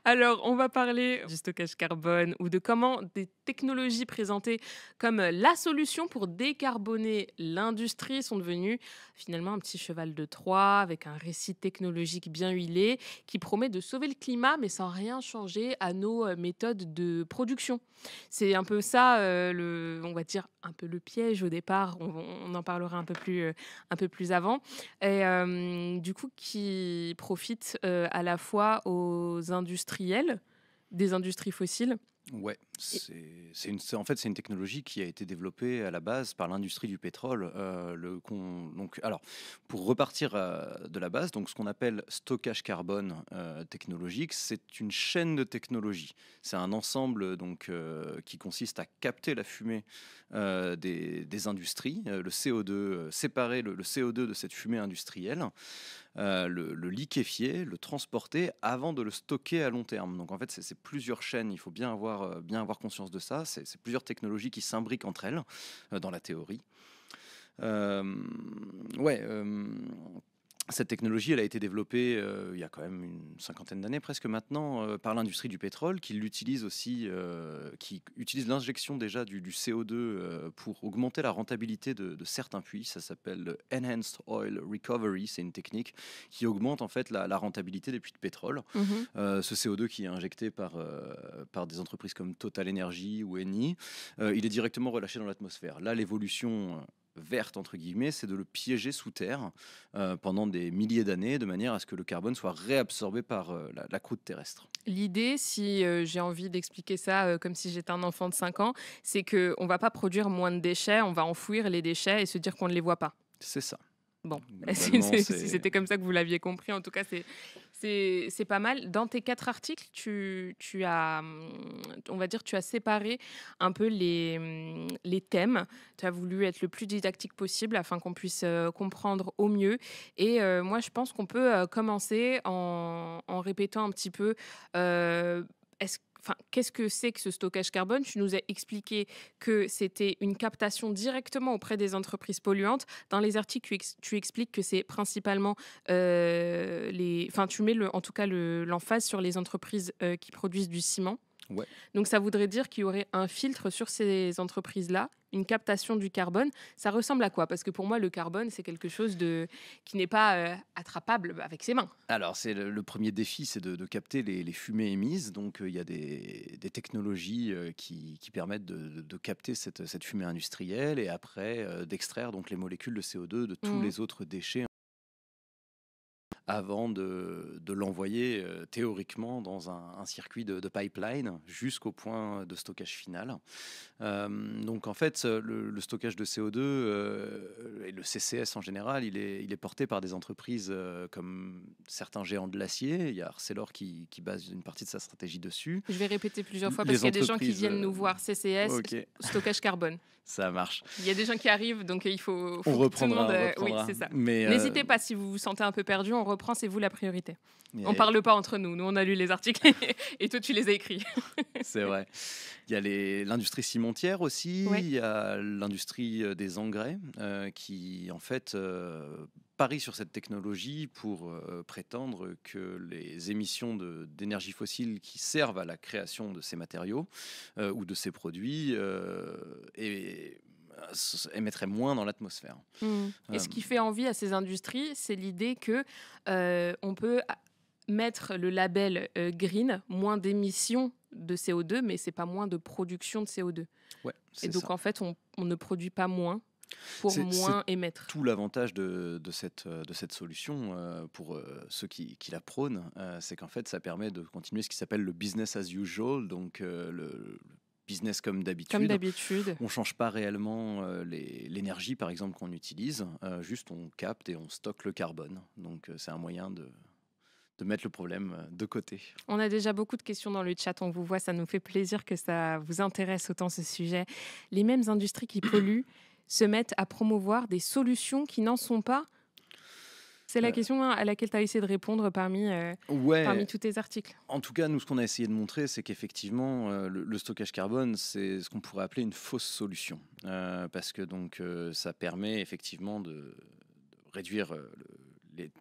Alors, on va parler du stockage carbone ou de comment des technologies présentées comme la solution pour décarboner l'industrie sont devenues finalement un petit cheval de Troie avec un récit technologique bien huilé qui promet de sauver le climat mais sans rien changer à nos méthodes de production. C'est un peu ça, on va dire un peu le piège au départ. On en parlera un peu plus avant. Et du coup, qui profite à la fois aux industriels des industries fossiles. Ouais, Et en fait, c'est une technologie qui a été développée à la base par l'industrie du pétrole. Donc, alors, pour repartir de la base, donc ce qu'on appelle stockage carbone technologique, c'est une chaîne de technologies. C'est un ensemble donc qui consiste à capter la fumée des industries, le CO2, séparer le CO2 de cette fumée industrielle, le liquéfier, le transporter avant de le stocker à long terme. Donc en fait, c'est plusieurs chaînes, il faut bien avoir conscience de ça. C'est plusieurs technologies qui s'imbriquent entre elles dans la théorie. Euh, ouais, cette technologie, elle a été développée il y a quand même une cinquantaine d'années presque maintenant par l'industrie du pétrole, qui l'utilise aussi, qui utilise l'injection déjà du CO2 pour augmenter la rentabilité de certains puits. Ça s'appelle le Enhanced Oil Recovery. C'est une technique qui augmente en fait la rentabilité des puits de pétrole. Mhm. Ce CO2 qui est injecté par des entreprises comme Total Energy ou Eni, il est directement relâché dans l'atmosphère. Là, l'évolution verte entre guillemets, c'est de le piéger sous terre pendant des milliers d'années, de manière à ce que le carbone soit réabsorbé par la croûte terrestre. L'idée, si j'ai envie d'expliquer ça comme si j'étais un enfant de 5 ans, c'est qu'on ne va pas produire moins de déchets, on va enfouir les déchets et se dire qu'on ne les voit pas. C'est ça. Bon, Globalement, si c'est c'était comme ça que vous l'aviez compris, en tout cas, c'est pas mal. Dans tes 4 articles, tu as, on va dire, tu as séparé un peu les thèmes. Tu as voulu être le plus didactique possible afin qu'on puisse comprendre au mieux. Et moi, je pense qu'on peut commencer en répétant un petit peu. euh, Qu'est-ce que c'est que ce stockage carbone? Tu nous as expliqué que c'était une captation directement auprès des entreprises polluantes. Dans les articles, tu expliques que c'est principalement tu mets en tout cas l'emphase sur les entreprises qui produisent du ciment. ouais. Donc ça voudrait dire qu'il y aurait un filtre sur ces entreprises-là, une captation du carbone. Ça ressemble à quoi? Parce que pour moi, le carbone, c'est quelque chose qui n'est pas attrapable avec ses mains. Alors, c'est le premier défi, c'est de capter les fumées émises. Donc, il y a des technologies qui permettent de capter cette fumée industrielle et après d'extraire donc les molécules de CO2 de tous Mhm. les autres déchets avant de l'envoyer théoriquement dans un circuit de pipeline jusqu'au point de stockage final. Donc en fait, le stockage de CO2 et le CCS en général, il est porté par des entreprises comme certains géants de l'acier. Il y a Arcelor qui base une partie de sa stratégie dessus. Je vais répéter plusieurs fois parce Les qu'il y a des gens qui entreprises... viennent nous voir CCS, ok, stockage carbone. ça marche. Il y a des gens qui arrivent, donc On faut que tout le monde... reprendra, on Oui, reprendra. c'est ça. Mais N'hésitez pas si vous vous sentez un peu perdu, on reprend, c'est vous la priorité. On et- parle pas entre nous. Nous, on a lu les articles et toi, tu les as écrits. c'est vrai. Il y a l'industrie cimentière aussi, Ouais. il y a l'industrie des engrais qui, en fait, parie sur cette technologie pour prétendre que les émissions d'énergie fossile qui servent à la création de ces matériaux ou de ces produits émettraient moins dans l'atmosphère. Mm. Et Euh, ce qui fait envie à ces industries, c'est l'idée que on peut mettre le label green, moins d'émissions de CO2, mais c'est pas moins de production de CO2. ouais, Et c'est donc, ça. en fait, on ne produit pas moins pour C'est moins émettre. tout l'avantage de cette solution pour ceux qui la prônent, c'est qu'en fait, ça permet de continuer ce qui s'appelle le business as usual, donc le business comme Comme d'habitude. d'habitude. On ne change pas réellement l'énergie, par exemple, qu'on utilise, juste on capte et on stocke le carbone. Donc c'est un moyen de mettre le problème de côté. On a déjà beaucoup de questions dans le chat, on vous voit, ça nous fait plaisir que ça vous intéresse autant ce sujet. Les mêmes industries qui polluent se mettent à promouvoir des solutions qui n'en sont pas. C'est la Euh, question à laquelle tu as essayé de répondre parmi ouais, tous tes articles. en tout cas, nous, ce qu'on a essayé de montrer, c'est qu'effectivement, le stockage carbone, c'est ce qu'on pourrait appeler une fausse solution. Parce que donc, ça permet effectivement de réduire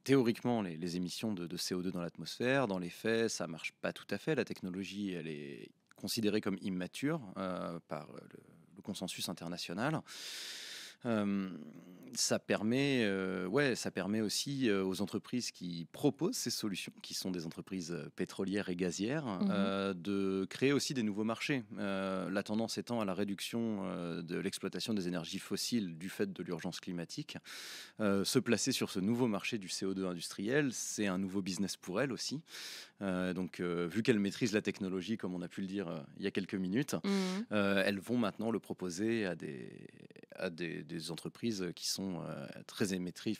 théoriquement les émissions de CO2 dans l'atmosphère. Dans les faits, ça marche pas tout à fait. La technologie, elle est considérée comme immature par le consensus international. Euh, ça permet aussi aux entreprises qui proposent ces solutions, qui sont des entreprises pétrolières et gazières, Mhm. de créer aussi des nouveaux marchés. La tendance étant à la réduction de l'exploitation des énergies fossiles du fait de l'urgence climatique. Se placer sur ce nouveau marché du CO2 industriel, c'est un nouveau business pour elles aussi. Donc, vu qu'elles maîtrisent la technologie, comme on a pu le dire il y a quelques minutes, Mhm. elles vont maintenant le proposer à des entreprises qui sont très émettrices,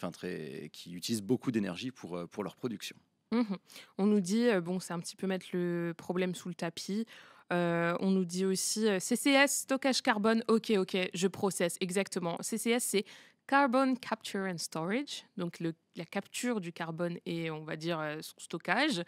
qui utilisent beaucoup d'énergie pour leur production. Mhm. On nous dit, bon, c'est un petit peu mettre le problème sous le tapis. On nous dit aussi CCS, stockage carbone. Ok, ok, je processe exactement. CCS, c'est Carbon Capture and Storage, donc la capture du carbone et on va dire son stockage.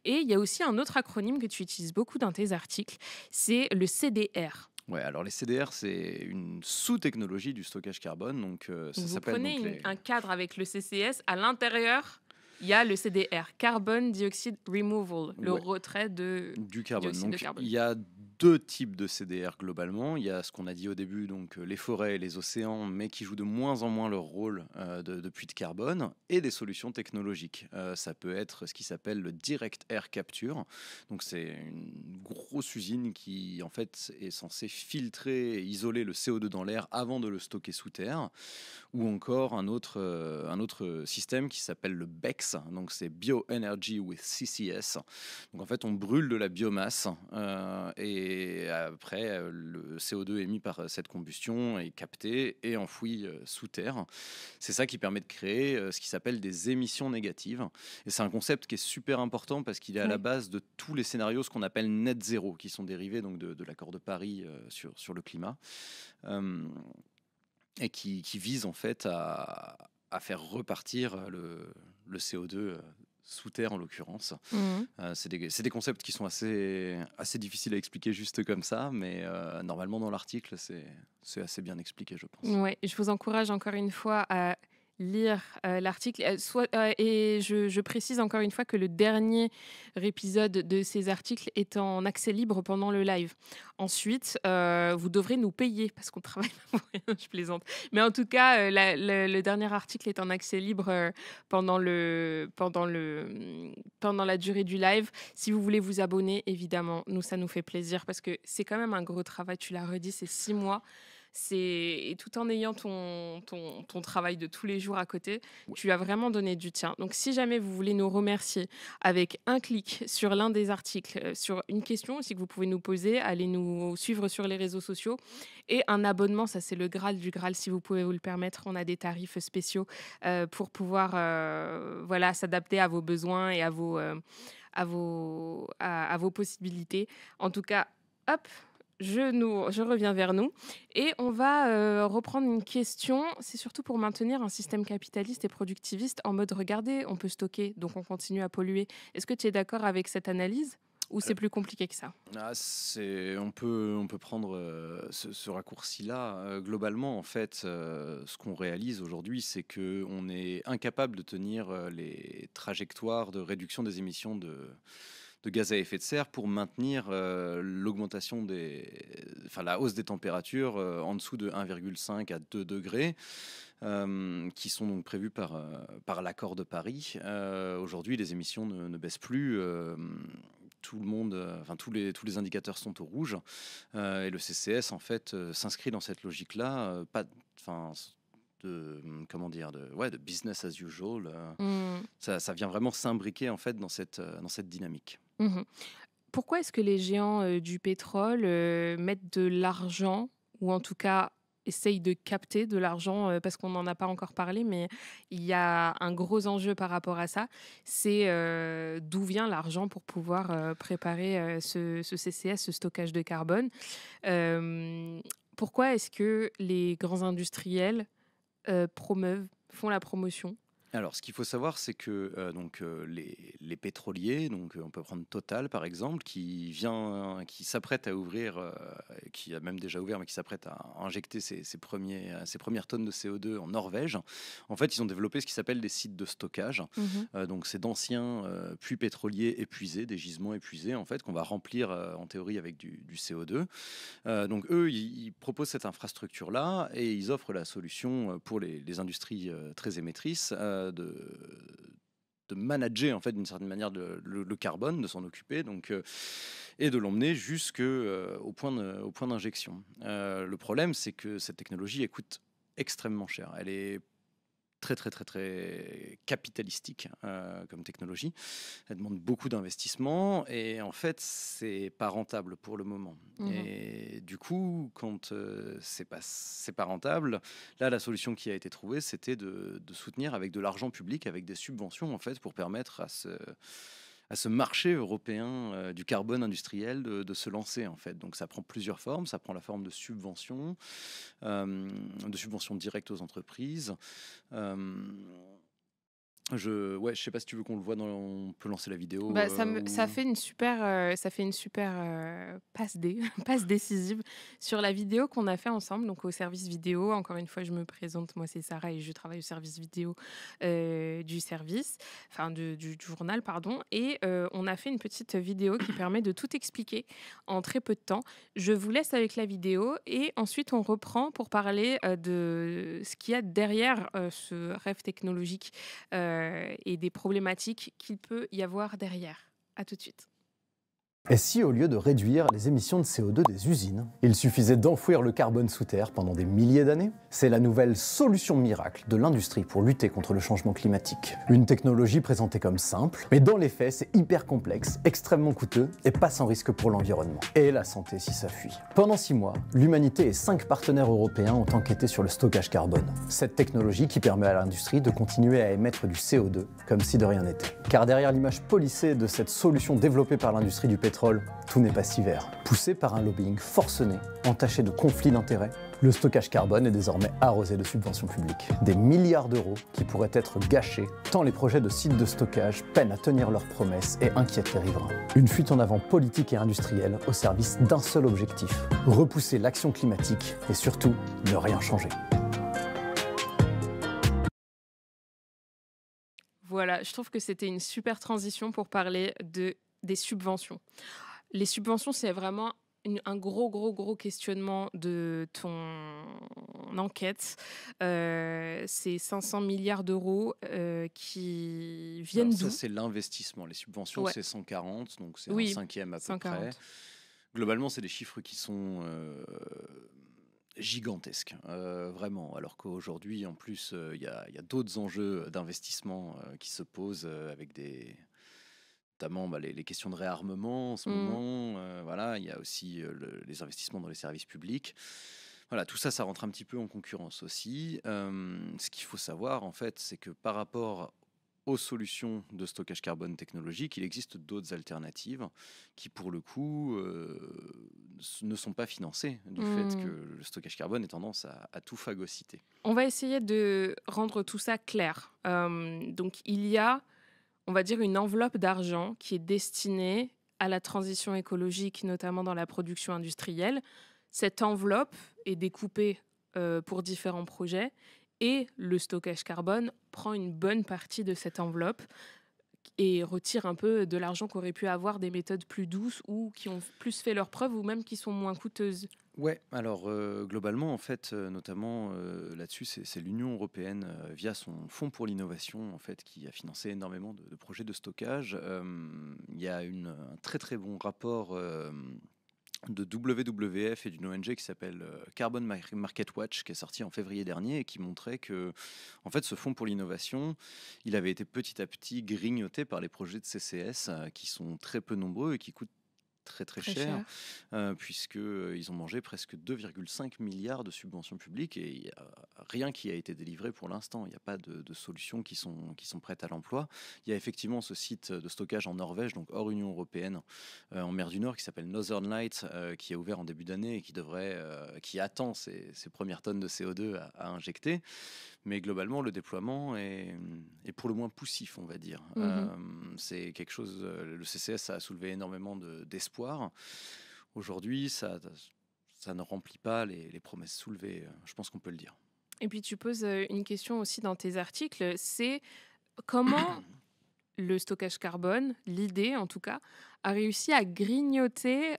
Et il y a aussi un autre acronyme que tu utilises beaucoup dans tes articles, c'est le CDR. Ouais, alors les CDR, c'est une sous-technologie du stockage carbone, donc Donc ça vous s'appelle prenez donc les un cadre avec le CCS, à l'intérieur, il y a le CDR, Carbon Dioxide Removal, le ouais, retrait de du carbone. dioxyde de Donc il carbone. y a deux types de CDR globalement. Il y a ce qu'on a dit au début, donc les forêts et les océans, mais qui jouent de moins en moins leur rôle de puits de carbone, et des solutions technologiques. Ça peut être ce qui s'appelle le Direct Air Capture. Donc c'est une grosse usine qui en fait est censée filtrer et isoler le CO2 dans l'air avant de le stocker sous terre, ou encore un autre système qui s'appelle le BECS, donc c'est Bioenergy with CCS. Donc en fait, on brûle de la biomasse et après, le CO2 émis par cette combustion est capté et enfoui sous terre. C'est ça qui permet de créer ce qui s'appelle des émissions négatives. Et c'est un concept qui est super important parce qu'il est à la Oui. base de tous les scénarios, ce qu'on appelle net zéro, qui sont dérivés donc de l'accord de Paris sur le climat. Euh, et qui vise en fait à faire repartir le CO2 sous terre en l'occurrence. Mhm. C'est des concepts qui sont assez difficiles à expliquer juste comme ça, mais normalement dans l'article c'est assez bien expliqué, je pense. Ouais, je vous encourage encore une fois à lire l'article. Et je précise encore une fois que le dernier épisode de ces articles est en accès libre pendant le live. Ensuite, vous devrez nous payer parce qu'on travaille pas pour rien, je plaisante. Mais en tout cas, le dernier article est en accès libre pendant la durée du live. Si vous voulez vous abonner, évidemment, nous, ça nous fait plaisir parce que c'est quand même un gros travail. Tu l'as redit, c'est 6 mois. Et tout en ayant ton travail de tous les jours à côté, Ouais. tu as vraiment donné du tien. Donc, si jamais vous voulez nous remercier avec un clic sur l'un des articles, sur une question aussi que vous pouvez nous poser, allez nous suivre sur les réseaux sociaux et un abonnement, ça c'est le Graal du Graal, si vous pouvez vous le permettre. On a des tarifs spéciaux pour pouvoir voilà, s'adapter à vos besoins et à vos possibilités. En tout cas, hop, je reviens vers nous et on va reprendre une question. C'est surtout pour maintenir un système capitaliste et productiviste en mode regardez, on peut stocker, donc on continue à polluer. Est-ce que tu es d'accord avec cette analyse ou c'est plus compliqué que ça? On peut prendre ce raccourci-là. Globalement, en fait, ce qu'on réalise aujourd'hui, c'est qu'on est incapable de tenir les trajectoires de réduction des émissions de gaz à effet de serre pour maintenir la hausse des températures en dessous de 1,5 à 2 degrés, qui sont donc prévues par l'accord de Paris. Aujourd'hui, les émissions ne baissent plus. Tout le monde, tous les indicateurs sont au rouge, et le CCS en fait s'inscrit dans cette logique-là, pas, enfin, comment dire, de business as usual. Mmh. Ça vient vraiment s'imbriquer en fait dans cette dynamique. Mmh. Pourquoi est-ce que les géants du pétrole mettent de l'argent ou en tout cas essayent de capter de l'argent parce qu'on n'en a pas encore parlé, mais il y a un gros enjeu par rapport à ça. C'est d'où vient l'argent pour pouvoir préparer ce CCS, ce stockage de carbone. Euh, Pourquoi est-ce que les grands industriels font la promotion Alors, ce qu'il faut savoir, c'est que les pétroliers, donc on peut prendre Total par exemple, qui s'apprête à ouvrir, qui a même déjà ouvert, mais qui s'apprête à injecter ses premières tonnes de CO2 en Norvège. En fait, ils ont développé ce qui s'appelle des sites de stockage. Mhm. Donc, c'est d'anciens puits pétroliers épuisés, des gisements épuisés, en fait, qu'on va remplir en théorie avec du CO2. Donc eux, ils proposent cette infrastructure-là et ils offrent la solution pour les industries très émettrices de manager en fait d'une certaine manière le carbone, de s'en occuper, et de l'emmener jusqu'au au point d'injection. Le problème, c'est que cette technologie elle coûte extrêmement cher. Elle est très très très très capitalistique comme technologie. Elle demande beaucoup d'investissement et en fait c'est pas rentable pour le moment. Mhm. Et du coup quand c'est pas rentable, là la solution qui a été trouvée c'était de soutenir avec de l'argent public, avec des subventions en fait pour permettre à ce marché européen du carbone industriel de se lancer en fait. Donc ça prend plusieurs formes, ça prend la forme de subventions directes aux entreprises. Euh, je sais pas si tu veux qu'on le voit on peut lancer la vidéo Bah, ça fait une super, passe, passe décisive sur la vidéo qu'on a fait ensemble, donc au service vidéo. Encore une fois, je me présente, moi c'est Sarah et je travaille au service vidéo du service, enfin du journal, pardon. Et on a fait une petite vidéo qui permet de tout expliquer en très peu de temps. Je vous laisse avec la vidéo et ensuite on reprend pour parler de ce qu'il y a derrière ce rêve technologique et des problématiques qu'il peut y avoir derrière. À tout de suite. Et si, au lieu de réduire les émissions de CO2 des usines, il suffisait d'enfouir le carbone sous terre pendant des milliers d'années? C'est la nouvelle solution miracle de l'industrie pour lutter contre le changement climatique. Une technologie présentée comme simple, mais dans les faits, c'est hyper complexe, extrêmement coûteux et pas sans risque pour l'environnement. Et la santé si ça fuit. Pendant 6 mois, l'humanité et 5 partenaires européens ont enquêté sur le stockage carbone. Cette technologie qui permet à l'industrie de continuer à émettre du CO2 comme si de rien n'était. Car derrière l'image policée de cette solution développée par l'industrie du pétrole, tout n'est pas si vert. Poussé par un lobbying forcené, entaché de conflits d'intérêts, le stockage carbone est désormais arrosé de subventions publiques. Des milliards d'euros qui pourraient être gâchés, tant les projets de sites de stockage peinent à tenir leurs promesses et inquiètent les riverains. Une fuite en avant politique et industrielle au service d'un seul objectif, repousser l'action climatique et surtout ne rien changer. Voilà, je trouve que c'était une super transition pour parler des subventions. Les subventions, c'est vraiment un gros questionnement de ton enquête. C'est 500 milliards d'euros qui alors viennent ça d'où? c'est l'investissement, les subventions Ouais, c'est 140 donc c'est un oui, cinquième à peu près. 140. Globalement c'est des chiffres qui sont gigantesques, vraiment. Alors qu'aujourd'hui, en plus, il y a d'autres enjeux d'investissement qui se posent avec notamment les questions de réarmement en ce Mmh. moment. Voilà, il y a aussi les investissements dans les services publics. Voilà, tout ça, ça rentre un petit peu en concurrence aussi. Ce qu'il faut savoir, en fait, c'est que par rapport aux solutions de stockage carbone technologique, il existe d'autres alternatives qui, pour le coup, ne sont pas financées du fait que Mmh. le stockage carbone ait tendance à tout phagocyter. On va essayer de rendre tout ça clair. Donc, il y a, on va dire, une enveloppe d'argent qui est destinée à la transition écologique, notamment dans la production industrielle. Cette enveloppe est découpée pour différents projets et le stockage carbone prend une bonne partie de cette enveloppe et retire un peu de l'argent qu'aurait pu avoir des méthodes plus douces ou qui ont plus fait leurs preuves ou même qui sont moins coûteuses. Ouais, alors globalement, en fait, notamment là-dessus, c'est l'Union européenne via son fonds pour l'innovation, en fait, qui a financé énormément de projets de stockage. Il y a un très très bon rapport de WWF et d'une ONG qui s'appelle Carbon Market Watch, qui est sorti en février dernier et qui montrait que, en fait, ce fonds pour l'innovation, il avait été petit à petit grignoté par les projets de CCS qui sont très peu nombreux et qui coûtent très très Très cher, cher. puisqu'ils ont mangé presque 2,5 milliards de subventions publiques et il n'y a rien qui a été délivré pour l'instant. Il n'y a pas de solutions qui sont prêtes à l'emploi. Il y a effectivement ce site de stockage en Norvège, donc hors Union européenne, en mer du Nord, qui s'appelle Northern Lights, qui a ouvert en début d'année et qui attend ses premières tonnes de CO2 à injecter. Mais globalement, le déploiement est pour le moins poussif, on va dire. C'est quelque chose, le CCS, ça a soulevé énormément d'espoir. Aujourd'hui, ça ne remplit pas les promesses soulevées, je pense qu'on peut le dire. Et puis tu poses une question aussi dans tes articles, c'est comment le stockage carbone, l'idée en tout cas, a réussi à grignoter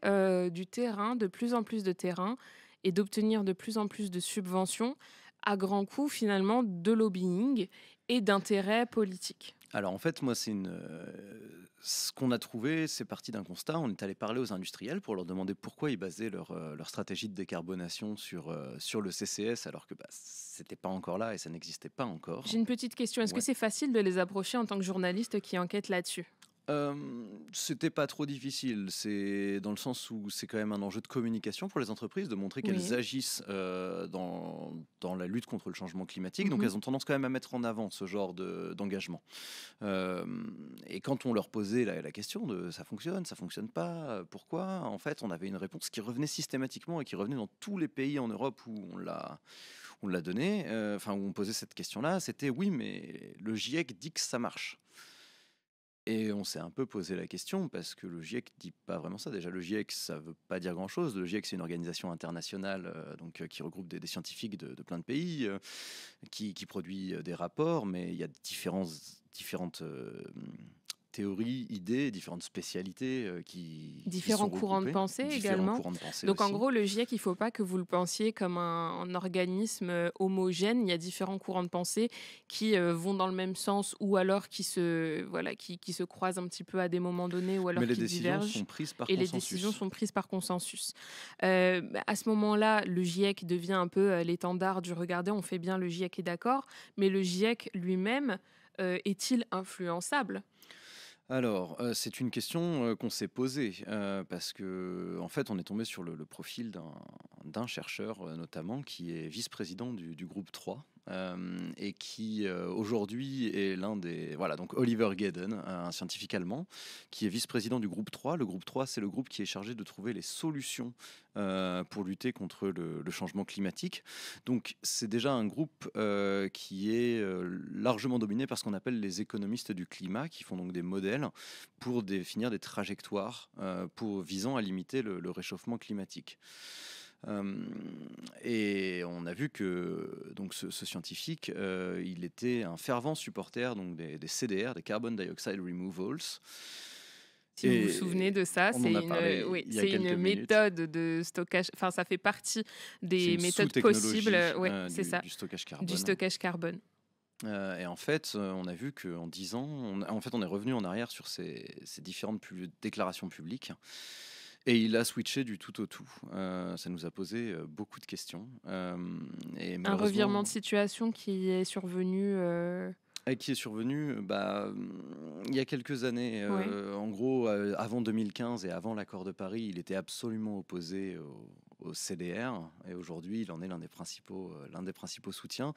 du terrain, de plus en plus de terrain, et d'obtenir de plus en plus de subventions à grands coûts finalement de lobbying et d'intérêts politiques. Alors en fait, moi, ce qu'on a trouvé, c'est parti d'un constat. On est allé parler aux industriels pour leur demander pourquoi ils basaient leur stratégie de décarbonation sur le CCS, alors que c'était pas encore là et ça n'existait pas encore. J'ai une petite question, est-ce que Ouais. c'est facile de les approcher en tant que journaliste qui enquête là-dessus? C'était pas trop difficile. C'est dans le sens où c'est quand même un enjeu de communication pour les entreprises, de montrer qu'elles Oui. agissent dans la lutte contre le changement climatique. Donc Mhm. elles ont tendance quand même à mettre en avant ce genre d'engagement. Et quand on leur posait la question de ça fonctionne pas, pourquoi, en fait, on avait une réponse qui revenait systématiquement et qui revenait dans tous les pays en Europe où on l'a donné, où on posait cette question-là, c'était oui, mais le GIEC dit que ça marche. Et on s'est un peu posé la question parce que le GIEC dit pas vraiment ça. Déjà, le GIEC, ça veut pas dire grand-chose. Le GIEC, c'est une organisation internationale qui regroupe des scientifiques de plein de pays, qui produit des rapports, mais il y a différentes théories, idées, différentes spécialités Différents sont courants de regroupées. pensée Différents également. courants de pensée Donc en aussi. gros, le GIEC, il ne faut pas que vous le pensiez comme un organisme homogène. Il y a différents courants de pensée qui vont dans le même sens ou alors qui se croisent un petit peu à des moments donnés ou alors Mais les qui décisions divergent. sont prises par Et les consensus. décisions sont prises par consensus. À ce moment-là, le GIEC devient un peu l'étendard du regardez, on fait bien, le GIEC est d'accord, mais le GIEC lui-même est-il influençable? Alors, c'est une question qu'on s'est posée parce que, en fait, on est tombé sur le profil d'un chercheur, notamment, qui est vice-président du groupe 3 et qui aujourd'hui est l'un des... Voilà, donc Oliver Gedden, un scientifique allemand, qui est vice-président du groupe 3. Le groupe 3, c'est le groupe qui est chargé de trouver les solutions pour lutter contre le changement climatique. Donc, c'est déjà un groupe qui est largement dominé par ce qu'on appelle les économistes du climat, qui font donc des modèles pour définir des trajectoires visant à limiter le réchauffement climatique. Et on a vu que donc ce scientifique, il était un fervent supporter donc des CDR, des Carbon Dioxide Removals. Si vous vous souvenez de ça, on en a parlé il y a c'est quelques une minutes. méthode de stockage. Enfin, ça fait partie C'est des une méthodes sous-technologie, possibles. C'est ça, du stockage carbone. du stockage carbone. Et en fait, on a vu qu'en 10 ans, on est revenu en arrière sur ces différentes déclarations publiques. Et il a switché du tout au tout. Ça nous a posé beaucoup de questions. Et Un malheureusement, revirement de situation qui est survenu. et qui est survenu il y a quelques années. Ouais. En gros, avant 2015 et avant l'accord de Paris, il était absolument opposé au CDR. Et aujourd'hui, il en est l'un des principaux soutiens.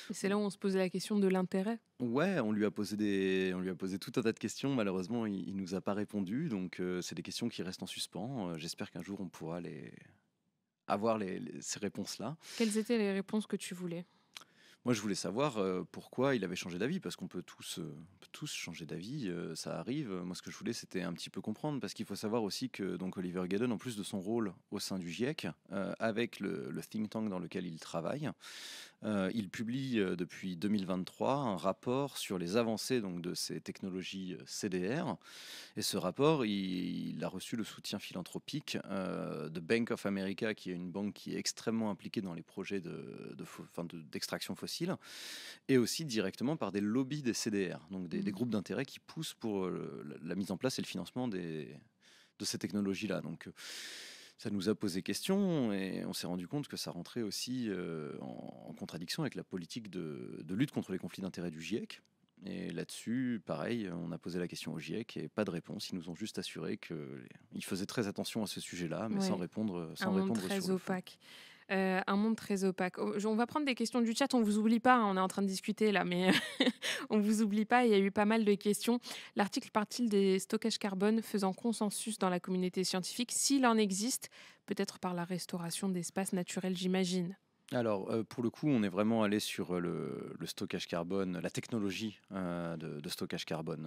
Et c'est là où on se posait la question de l'intérêt. Ouais, on lui a posé tout un tas de questions. Malheureusement, il nous a pas répondu. Donc, c'est des questions qui restent en suspens. J'espère qu'un jour, on pourra avoir ces réponses-là. Quelles étaient les réponses que tu voulais? Moi, je voulais savoir pourquoi il avait changé d'avis, parce qu'on peut tous changer d'avis, ça arrive. Moi, ce que je voulais, c'était un petit peu comprendre, parce qu'il faut savoir aussi que donc Oliver Gedden, en plus de son rôle au sein du GIEC, avec le think tank dans lequel il travaille, il publie depuis 2023 un rapport sur les avancées donc, de ces technologies CDR. Et ce rapport, il a reçu le soutien philanthropique de Bank of America, qui est une banque qui est extrêmement impliquée dans les projets d'extraction fossile, et aussi directement par des lobbies des CDR, donc des groupes d'intérêt qui poussent pour la mise en place et le financement de ces technologies-là. Donc, ça nous a posé question et on s'est rendu compte que ça rentrait aussi en contradiction avec la politique de lutte contre les conflits d'intérêts du GIEC. Et là-dessus, pareil, on a posé la question au GIEC et pas de réponse. Ils nous ont juste assuré qu'ils faisaient très attention à ce sujet-là, mais sans répondre Un monde très sur le fond. opaque. Un monde très opaque. On va prendre des questions du chat. On vous oublie pas, hein, on est en train de discuter là, mais on vous oublie pas. Il y a eu pas mal de questions. L'article part-il des stockages carbone faisant consensus dans la communauté scientifique, s'il en existe, peut-être par la restauration d'espaces naturels, j'imagine. Alors, pour le coup, on est vraiment allé sur le stockage carbone, la technologie de stockage carbone.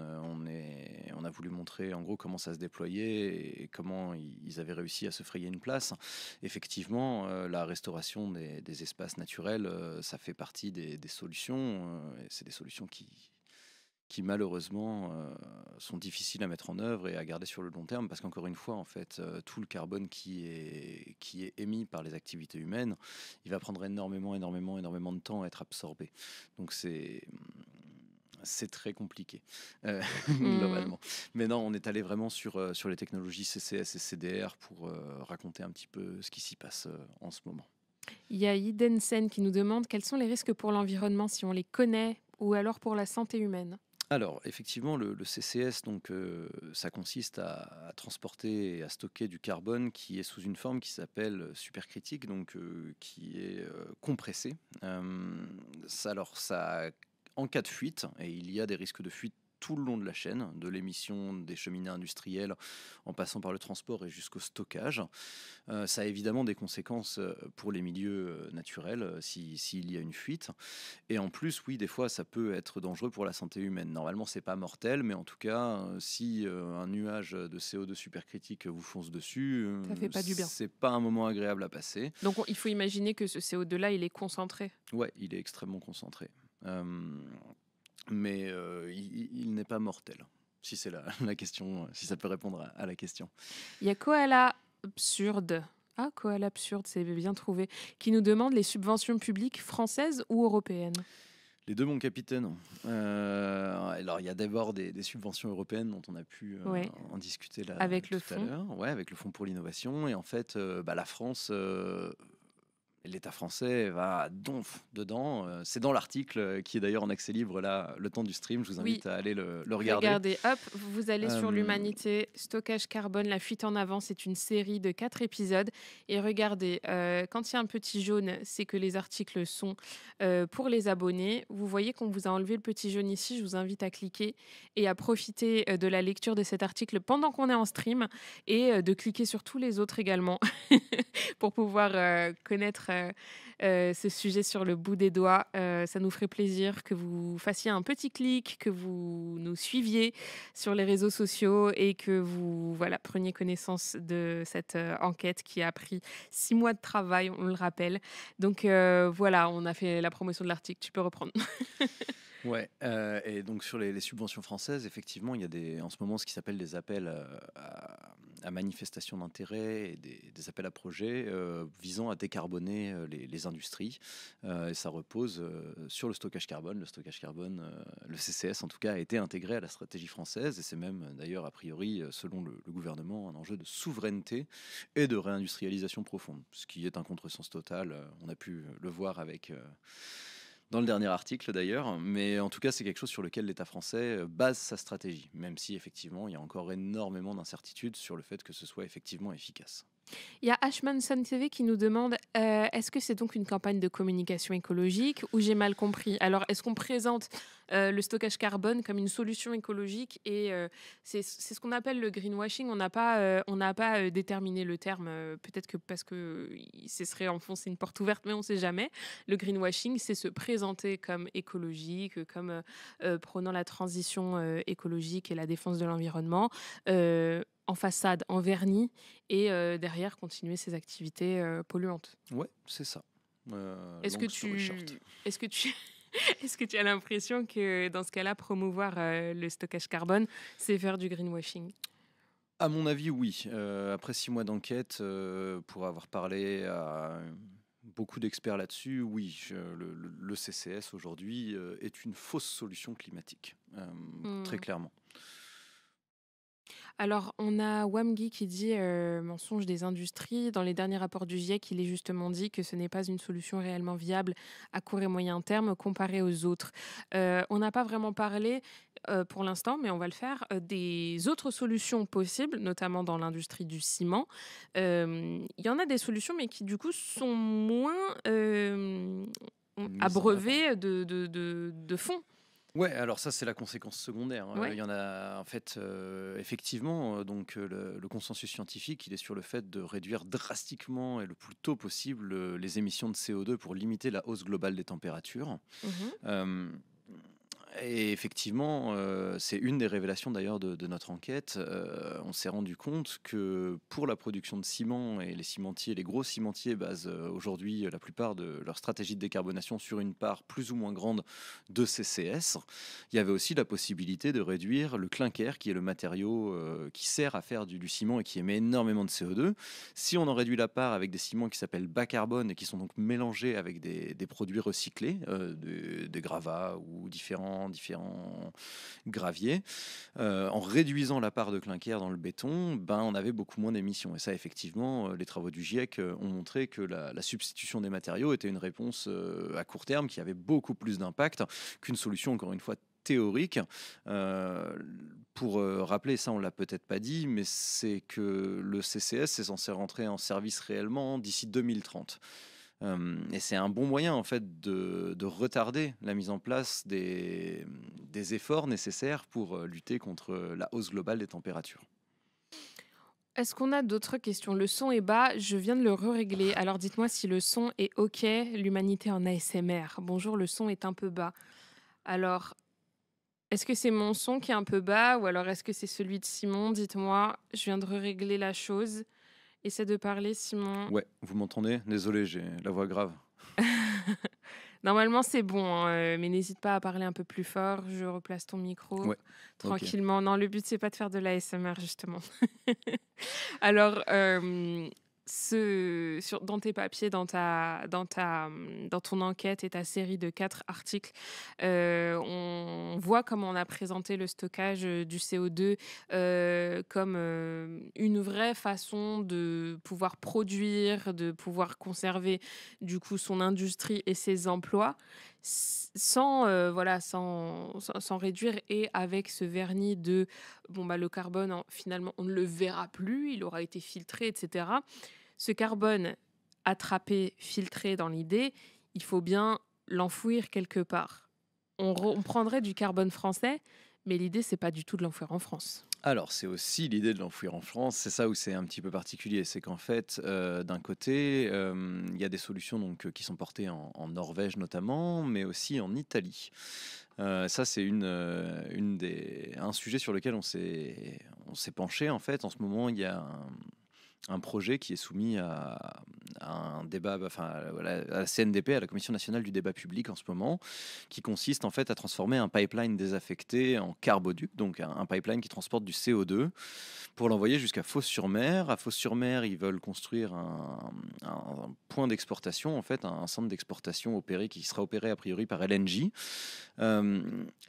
On a voulu montrer en gros comment ça se déployait et comment ils avaient réussi à se frayer une place. Effectivement, la restauration des espaces naturels, ça fait partie des solutions. Et c'est des solutions qui malheureusement sont difficiles à mettre en œuvre et à garder sur le long terme parce qu'encore une fois, en fait, tout le carbone qui est émis par les activités humaines, il va prendre énormément de temps à être absorbé. Donc c'est très compliqué, Hmm. globalement. Mais non, on est allé vraiment sur les technologies CCS et CDR pour raconter un petit peu ce qui s'y passe en ce moment. Il y a Idensen qui nous demande quels sont les risques pour l'environnement si on les connaît ou alors pour la santé humaine. Alors, effectivement, le CCS, donc, ça consiste à transporter et à stocker du carbone qui est sous une forme qui s'appelle supercritique, donc qui est compressé. En cas de fuite, et il y a des risques de fuite tout le long de la chaîne, de l'émission des cheminées industrielles en passant par le transport et jusqu'au stockage. Ça a évidemment des conséquences pour les milieux naturels s'il y a une fuite. Et en plus, oui, des fois, ça peut être dangereux pour la santé humaine. Normalement, c'est pas mortel, mais en tout cas, si un nuage de CO2 supercritique vous fonce dessus, Ça fait pas du bien. c'est pas un moment agréable à passer. Donc il faut imaginer que ce CO2-là, il est concentré. Ouais, il est extrêmement concentré. Euh, mais il n'est pas mortel. Si c'est la question, si ça peut répondre à la question. Il y a Koala Absurde. Ah, Koala Absurde, c'est bien trouvé. Qui nous demande les subventions publiques françaises ou européennes. Les deux, mon capitaine. Alors, il y a d'abord des subventions européennes dont on a pu Ouais, en discuter là avec le tout à fond. l'heure. Ouais, avec le Fonds pour l'innovation. Et en fait, la France, l'État français va donf dedans. C'est dans l'article qui est d'ailleurs en accès libre là, le temps du stream. Je vous Oui, invite à aller le regarder. regardez, hop, vous allez sur Euh, l'humanité, stockage carbone, la fuite en avant, c'est une série de 4 épisodes. Et regardez, quand il y a un petit jaune, c'est que les articles sont pour les abonnés. Vous voyez qu'on vous a enlevé le petit jaune ici, je vous invite à cliquer et à profiter de la lecture de cet article pendant qu'on est en stream et de cliquer sur tous les autres également pour pouvoir connaître ce sujet sur le bout des doigts. Ça nous ferait plaisir que vous fassiez un petit clic, que vous nous suiviez sur les réseaux sociaux et que vous preniez connaissance de cette enquête qui a pris 6 mois de travail, on le rappelle. Donc voilà, on a fait la promotion de l'article, tu peux reprendre. Ouais, et donc sur les subventions françaises, effectivement, il y a en ce moment ce qui s'appelle des appels à manifestation d'intérêt et des appels à projets visant à décarboner les industries. Et ça repose sur le stockage carbone. Le stockage carbone, le CCS en tout cas, a été intégré à la stratégie française et c'est même d'ailleurs a priori, selon le gouvernement, un enjeu de souveraineté et de réindustrialisation profonde, ce qui est un contresens total. On a pu le voir avec dans le dernier article d'ailleurs, mais en tout cas c'est quelque chose sur lequel l'État français base sa stratégie, même si effectivement il y a encore énormément d'incertitudes sur le fait que ce soit effectivement efficace. Il y a Ashmanson TV qui nous demande est-ce que c'est donc une campagne de communication écologique ou j'ai mal compris. Alors, est-ce qu'on présente le stockage carbone comme une solution écologique et c'est ce qu'on appelle le greenwashing. On n'a pas déterminé le terme. Peut-être que parce que ce serait enfoncer une porte ouverte, mais on ne sait jamais. Le greenwashing, c'est se présenter comme écologique, comme prônant la transition écologique et la défense de l'environnement. En façade, en vernis, et derrière continuer ses activités polluantes. Ouais, c'est ça. Est-ce que Long story tu, short. est-ce que tu, est-ce que tu as l'impression que dans ce cas-là, promouvoir le stockage carbone, c'est faire du greenwashing? À mon avis, oui. Après 6 mois d'enquête, pour avoir parlé à beaucoup d'experts là-dessus, oui, le CCS aujourd'hui est une fausse solution climatique, très Hmm. clairement. Alors, on a Wamgi qui dit mensonge des industries. Dans les derniers rapports du GIEC, il est justement dit que ce n'est pas une solution réellement viable à court et moyen terme comparée aux autres. On n'a pas vraiment parlé pour l'instant, mais on va le faire, des autres solutions possibles, notamment dans l'industrie du ciment. Il y en a des solutions, mais qui du coup sont moins Mise en avant. abreuvées de fonds. Ouais, alors ça c'est la conséquence secondaire. Ouais. Il y en a en fait effectivement donc le consensus scientifique il est sur le fait de réduire drastiquement et le plus tôt possible les émissions de CO2 pour limiter la hausse globale des températures. Mhm. Euh, et effectivement, c'est une des révélations d'ailleurs de notre enquête. On s'est rendu compte que pour la production de ciment, et les cimentiers, les gros cimentiers basent aujourd'hui la plupart de leur stratégie de décarbonation sur une part plus ou moins grande de CCS. Il y avait aussi la possibilité de réduire le clinker, qui est le matériau qui sert à faire du ciment et qui émet énormément de CO2. Si on en réduit la part avec des ciments qui s'appellent bas carbone et qui sont donc mélangés avec des produits recyclés, des gravats ou différents graviers, en réduisant la part de clinker dans le béton, ben, on avait beaucoup moins d'émissions. Et ça, effectivement, les travaux du GIEC ont montré que la substitution des matériaux était une réponse à court terme qui avait beaucoup plus d'impact qu'une solution, encore une fois, théorique. Pour rappeler, ça on l'a peut-être pas dit, mais c'est que le CCS est censé rentrer en service réellement d'ici 2030. Et c'est un bon moyen en fait de retarder la mise en place des efforts nécessaires pour lutter contre la hausse globale des températures. Est-ce qu'on a d'autres questions? Le son est bas, je viens de le régler. Alors dites-moi si le son est OK, l'humanité en ASMR. Bonjour, le son est un peu bas. Alors, est-ce que c'est mon son qui est un peu bas ou alors est-ce que c'est celui de Simon? Dites-moi, je viens de régler la chose. Essaie de parler, Simon. Ouais, vous m'entendez? Désolé, j'ai la voix grave. Normalement, c'est bon, hein, mais n'hésite pas à parler un peu plus fort. Je replace ton micro Ouais, ok. tranquillement. Non, le but, c'est pas de faire de l'ASMR, justement. Alors, dans tes papiers, dans ton enquête et ta série de 4 articles, on voit comment on a présenté le stockage du CO2 comme une vraie façon de pouvoir produire, de pouvoir conserver du coup son industrie et ses emplois sans réduire et avec ce vernis de bon bah le carbone finalement on ne le verra plus, il aura été filtré, etc. Ce carbone attrapé, filtré dans l'idée, il faut bien l'enfouir quelque part. On prendrait du carbone français, mais l'idée c'est pas du tout de l'enfouir en France. Alors, c'est aussi l'idée de l'enfouir en France. C'est ça où c'est un petit peu particulier. C'est qu'en fait, d'un côté, il y a des solutions donc, qui sont portées en Norvège notamment, mais aussi en Italie. Ça, c'est un sujet sur lequel on s'est penché. En fait, en ce moment, il y a un projet qui est soumis à un débat, enfin à la CNDP, à la Commission nationale du débat public en ce moment, qui consiste en fait à transformer un pipeline désaffecté en carboduc, donc un pipeline qui transporte du CO2 pour l'envoyer jusqu'à Fos-sur-Mer. À Fos-sur-Mer, ils veulent construire un point d'exportation, en fait, un centre d'exportation qui sera opéré a priori par LNG.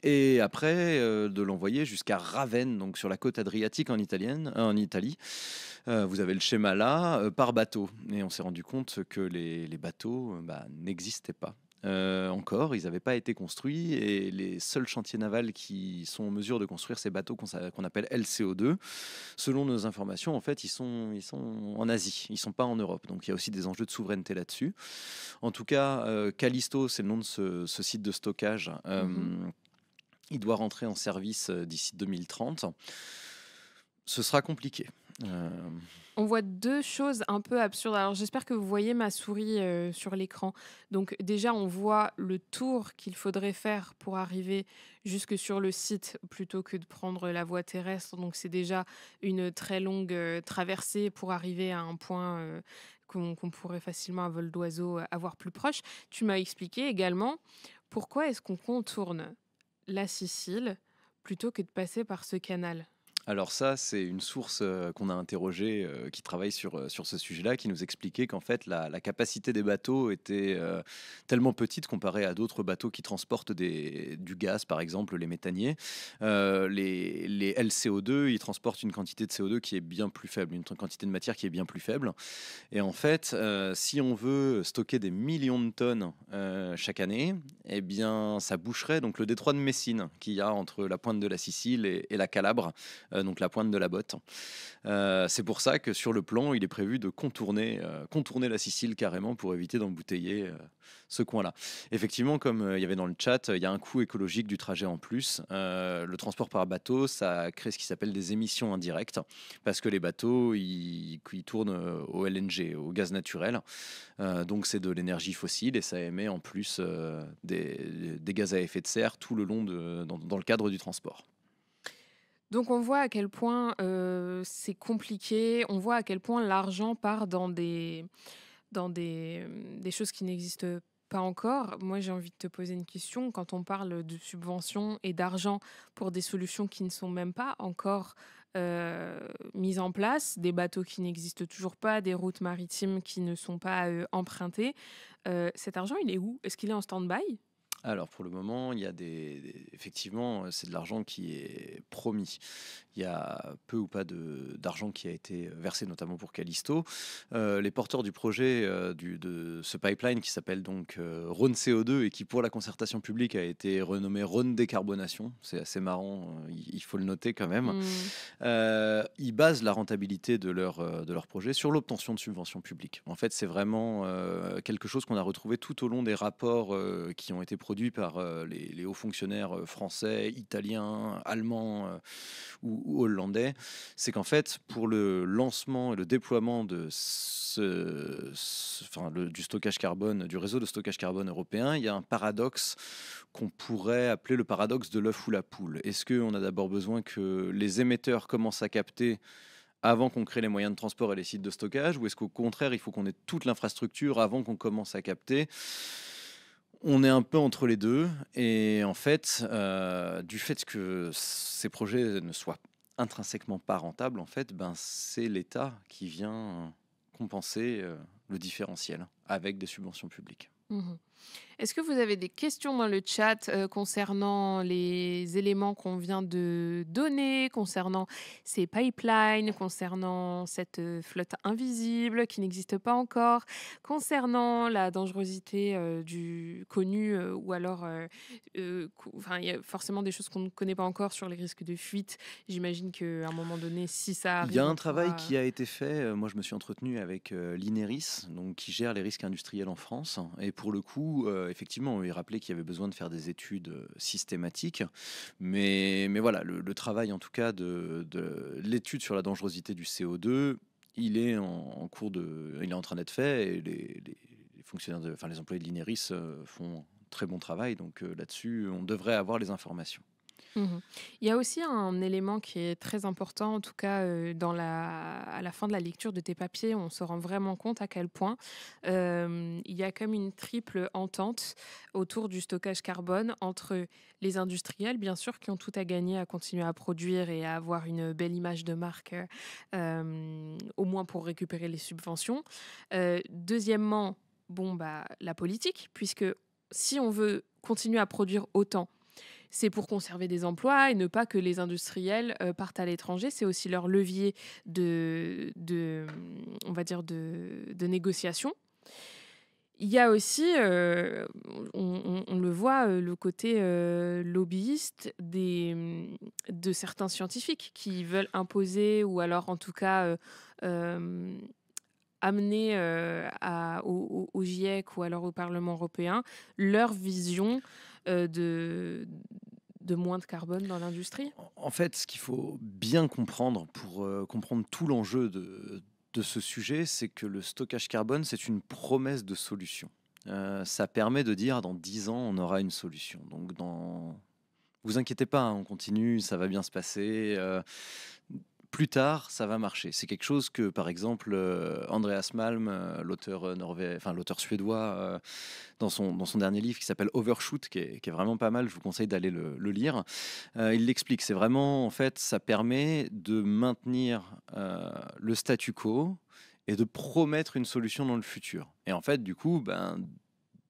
Et après, de l'envoyer jusqu'à Ravenne, donc sur la côte adriatique en Italie. Vous avez le schéma là, par bateau. Et on s'est rendu compte que les bateaux n'existaient pas. Encore, ils n'avaient pas été construits et les seuls chantiers navals qui sont en mesure de construire ces bateaux qu'on appelle LCO2, selon nos informations, en fait, ils sont en Asie, ils ne sont pas en Europe. Donc il y a aussi des enjeux de souveraineté là-dessus. En tout cas, Callisto, c'est le nom de ce site de stockage. Il doit rentrer en service d'ici 2030. Ce sera compliqué. On voit 2 choses un peu absurdes. Alors j'espère que vous voyez ma souris sur l'écran. Donc déjà, on voit le tour qu'il faudrait faire pour arriver jusque sur le site plutôt que de prendre la voie terrestre. Donc c'est déjà une très longue traversée pour arriver à un point qu'on pourrait facilement à vol d'oiseau avoir plus proche. Tu m'as expliqué également pourquoi est-ce qu'on contourne la Sicile plutôt que de passer par ce canal. Alors ça, c'est une source qu'on a interrogée qui travaille sur ce sujet-là, qui nous expliquait qu'en fait, la capacité des bateaux était tellement petite comparée à d'autres bateaux qui transportent du gaz, par exemple les méthaniers. Les LCO2, ils transportent une quantité de CO2 qui est bien plus faible, une quantité de matière qui est bien plus faible. Et en fait, si on veut stocker des millions de tonnes chaque année, eh bien, ça boucherait donc le détroit de Messine qu'il y a entre la pointe de la Sicile et la Calabre. donc la pointe de la botte. C'est pour ça que sur le plan, il est prévu de contourner la Sicile carrément pour éviter d'embouteiller ce coin-là. Effectivement, comme il y avait dans le chat, il y a un coût écologique du trajet en plus. Le transport par bateau, ça crée ce qui s'appelle des émissions indirectes, parce que les bateaux, ils tournent au LNG, au gaz naturel. Donc c'est de l'énergie fossile et ça émet en plus des gaz à effet de serre tout le long dans le cadre du transport. Donc on voit à quel point c'est compliqué, on voit à quel point l'argent part dans des choses qui n'existent pas encore. Moi, j'ai envie de te poser une question. Quand on parle de subventions et d'argent pour des solutions qui ne sont même pas encore mises en place, des bateaux qui n'existent toujours pas, des routes maritimes qui ne sont pas empruntées, cet argent, il est où? Est-ce qu'il est en stand-by? Alors pour le moment, il y a effectivement, c'est de l'argent qui est promis. Il y a peu ou pas d'argent qui a été versé, notamment pour Callisto. Les porteurs du projet de ce pipeline qui s'appelle donc Rhône CO2 et qui pour la concertation publique a été renommé Rhône Décarbonation, c'est assez marrant, il faut le noter quand même. Ils basent la rentabilité de leur projet sur l'obtention de subventions publiques. En fait, c'est vraiment quelque chose qu'on a retrouvé tout au long des rapports qui ont été produits par les hauts fonctionnaires français, italiens, allemands ou hollandais. C'est qu'en fait, pour le lancement et le déploiement de du stockage carbone, du réseau de stockage carbone européen, il y a un paradoxe qu'on pourrait appeler le paradoxe de l'œuf ou la poule. Est-ce qu'on a d'abord besoin que les émetteurs commencent à capter avant qu'on crée les moyens de transport et les sites de stockage, ou est-ce qu'au contraire, il faut qu'on ait toute l'infrastructure avant qu'on commence à capter? On est un peu entre les deux, et en fait, du fait que ces projets ne soient intrinsèquement pas rentables, en fait, c'est l'État qui vient compenser le différentiel avec des subventions publiques. Mhm. Est-ce que vous avez des questions dans le chat concernant les éléments qu'on vient de donner, concernant ces pipelines, concernant cette flotte invisible qui n'existe pas encore, concernant la dangerosité du connu ou alors, il y a forcément des choses qu'on ne connaît pas encore sur les risques de fuite. J'imagine qu'à un moment donné, si ça Il y arrive, a on un travail pourra... qui a été fait. Moi, je me suis entretenu avec l'INERIS, donc qui gère les risques industriels en France. Et pour le coup, effectivement, il rappelait qu'il y avait besoin de faire des études systématiques. Mais voilà, le travail, en tout cas, de l'étude sur la dangerosité du CO2, il est en cours il est en train d'être fait. Et les fonctionnaires, les employés de l'INERIS font un très bon travail. Donc là-dessus, on devrait avoir les informations. Mmh. Il y a aussi un élément qui est très important, en tout cas, à la fin de la lecture de tes papiers, on se rend vraiment compte à quel point, il y a comme une triple entente autour du stockage carbone entre les industriels, bien sûr, qui ont tout à gagner à continuer à produire et à avoir une belle image de marque, au moins pour récupérer les subventions. Deuxièmement, la politique, puisque si on veut continuer à produire autant, c'est pour conserver des emplois et ne pas que les industriels partent à l'étranger. C'est aussi leur levier on va dire, de négociation. Il y a aussi, on le voit, le côté lobbyiste de certains scientifiques qui veulent imposer ou alors en tout cas amener au GIEC ou alors au Parlement européen leur vision de moins de carbone dans l'industrie. En fait, ce qu'il faut bien comprendre pour comprendre tout l'enjeu de ce sujet, c'est que le stockage carbone, c'est une promesse de solution. Ça permet de dire dans 10 ans, on aura une solution. Donc, vous inquiétez pas, on continue, ça va bien se passer. Plus tard, ça va marcher. C'est quelque chose que, par exemple, Andreas Malm, l'auteur suédois, dans son dernier livre qui s'appelle Overshoot, qui est vraiment pas mal, je vous conseille d'aller le lire. Il l'explique. C'est vraiment, en fait, ça permet de maintenir le statu quo et de promettre une solution dans le futur. Et en fait, du coup,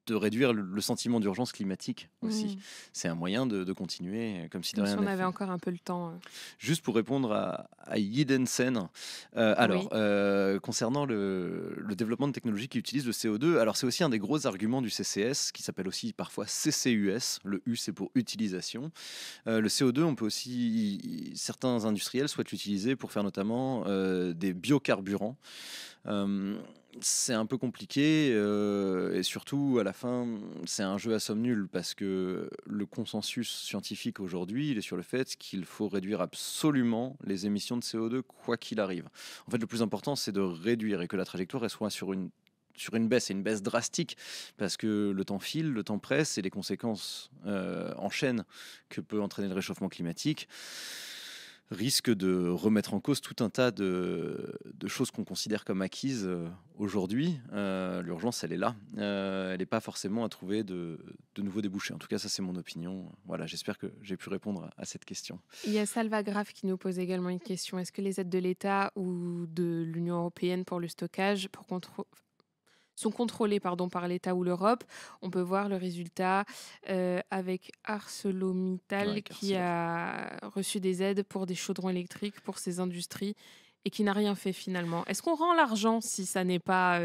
de réduire le sentiment d'urgence climatique aussi. Mmh. C'est un moyen de continuer comme si de Comme si rien on n'était. avait encore un peu le temps. Juste pour répondre à Yidensen, Oui. concernant le développement de technologies qui utilisent le CO2, alors c'est aussi un des gros arguments du CCS, qui s'appelle aussi parfois CCUS. Le U, c'est pour utilisation. Le CO2, on peut aussi, certains industriels souhaitent l'utiliser pour faire notamment des biocarburants. Euh, c'est un peu compliqué et surtout à la fin c'est un jeu à somme nulle parce que le consensus scientifique aujourd'hui il est sur le fait qu'il faut réduire absolument les émissions de CO2 quoi qu'il arrive. En fait le plus important c'est de réduire et que la trajectoire elle soit sur une baisse et une baisse drastique parce que le temps file, le temps presse et les conséquences en chaîne que peut entraîner le réchauffement climatique risque de remettre en cause tout un tas de choses qu'on considère comme acquises aujourd'hui. L'urgence, elle est là. Elle n'est pas forcément à trouver de nouveaux débouchés. En tout cas, ça, c'est mon opinion. Voilà, j'espère que j'ai pu répondre à cette question. Il y a Salva Graf qui nous pose également une question. Est-ce que les aides de l'État ou de l'Union européenne pour le stockage sont contrôlées par l'État ou l'Europe? On peut voir le résultat avec ArcelorMittal Ouais, qui Arcelor. a reçu des aides pour des chaudrons électriques pour ses industries et qui n'a rien fait finalement. Est-ce qu'on rend l'argent si ça n'est pas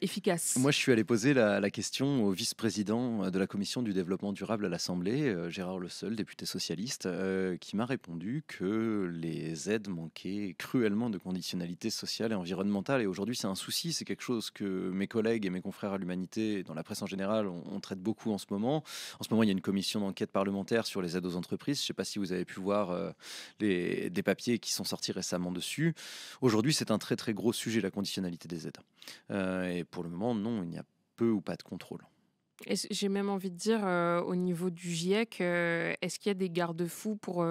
efficace? Moi, je suis allé poser la question au vice-président de la commission du développement durable à l'Assemblée, Gérard Le Seul, député socialiste, qui m'a répondu que les aides manquaient cruellement de conditionnalité sociale et environnementale. Et aujourd'hui, c'est un souci, c'est quelque chose que mes collègues et mes confrères à l'Humanité, dans la presse en général, on traite beaucoup en ce moment. En ce moment, il y a une commission d'enquête parlementaire sur les aides aux entreprises. Je ne sais pas si vous avez pu voir des papiers qui sont sortis récemment dessus. Aujourd'hui, c'est un très très gros sujet, la conditionnalité des aides. Et pour le moment, non, il n'y a peu ou pas de contrôle. Et j'ai même envie de dire, au niveau du GIEC, est-ce qu'il y a des garde-fous pour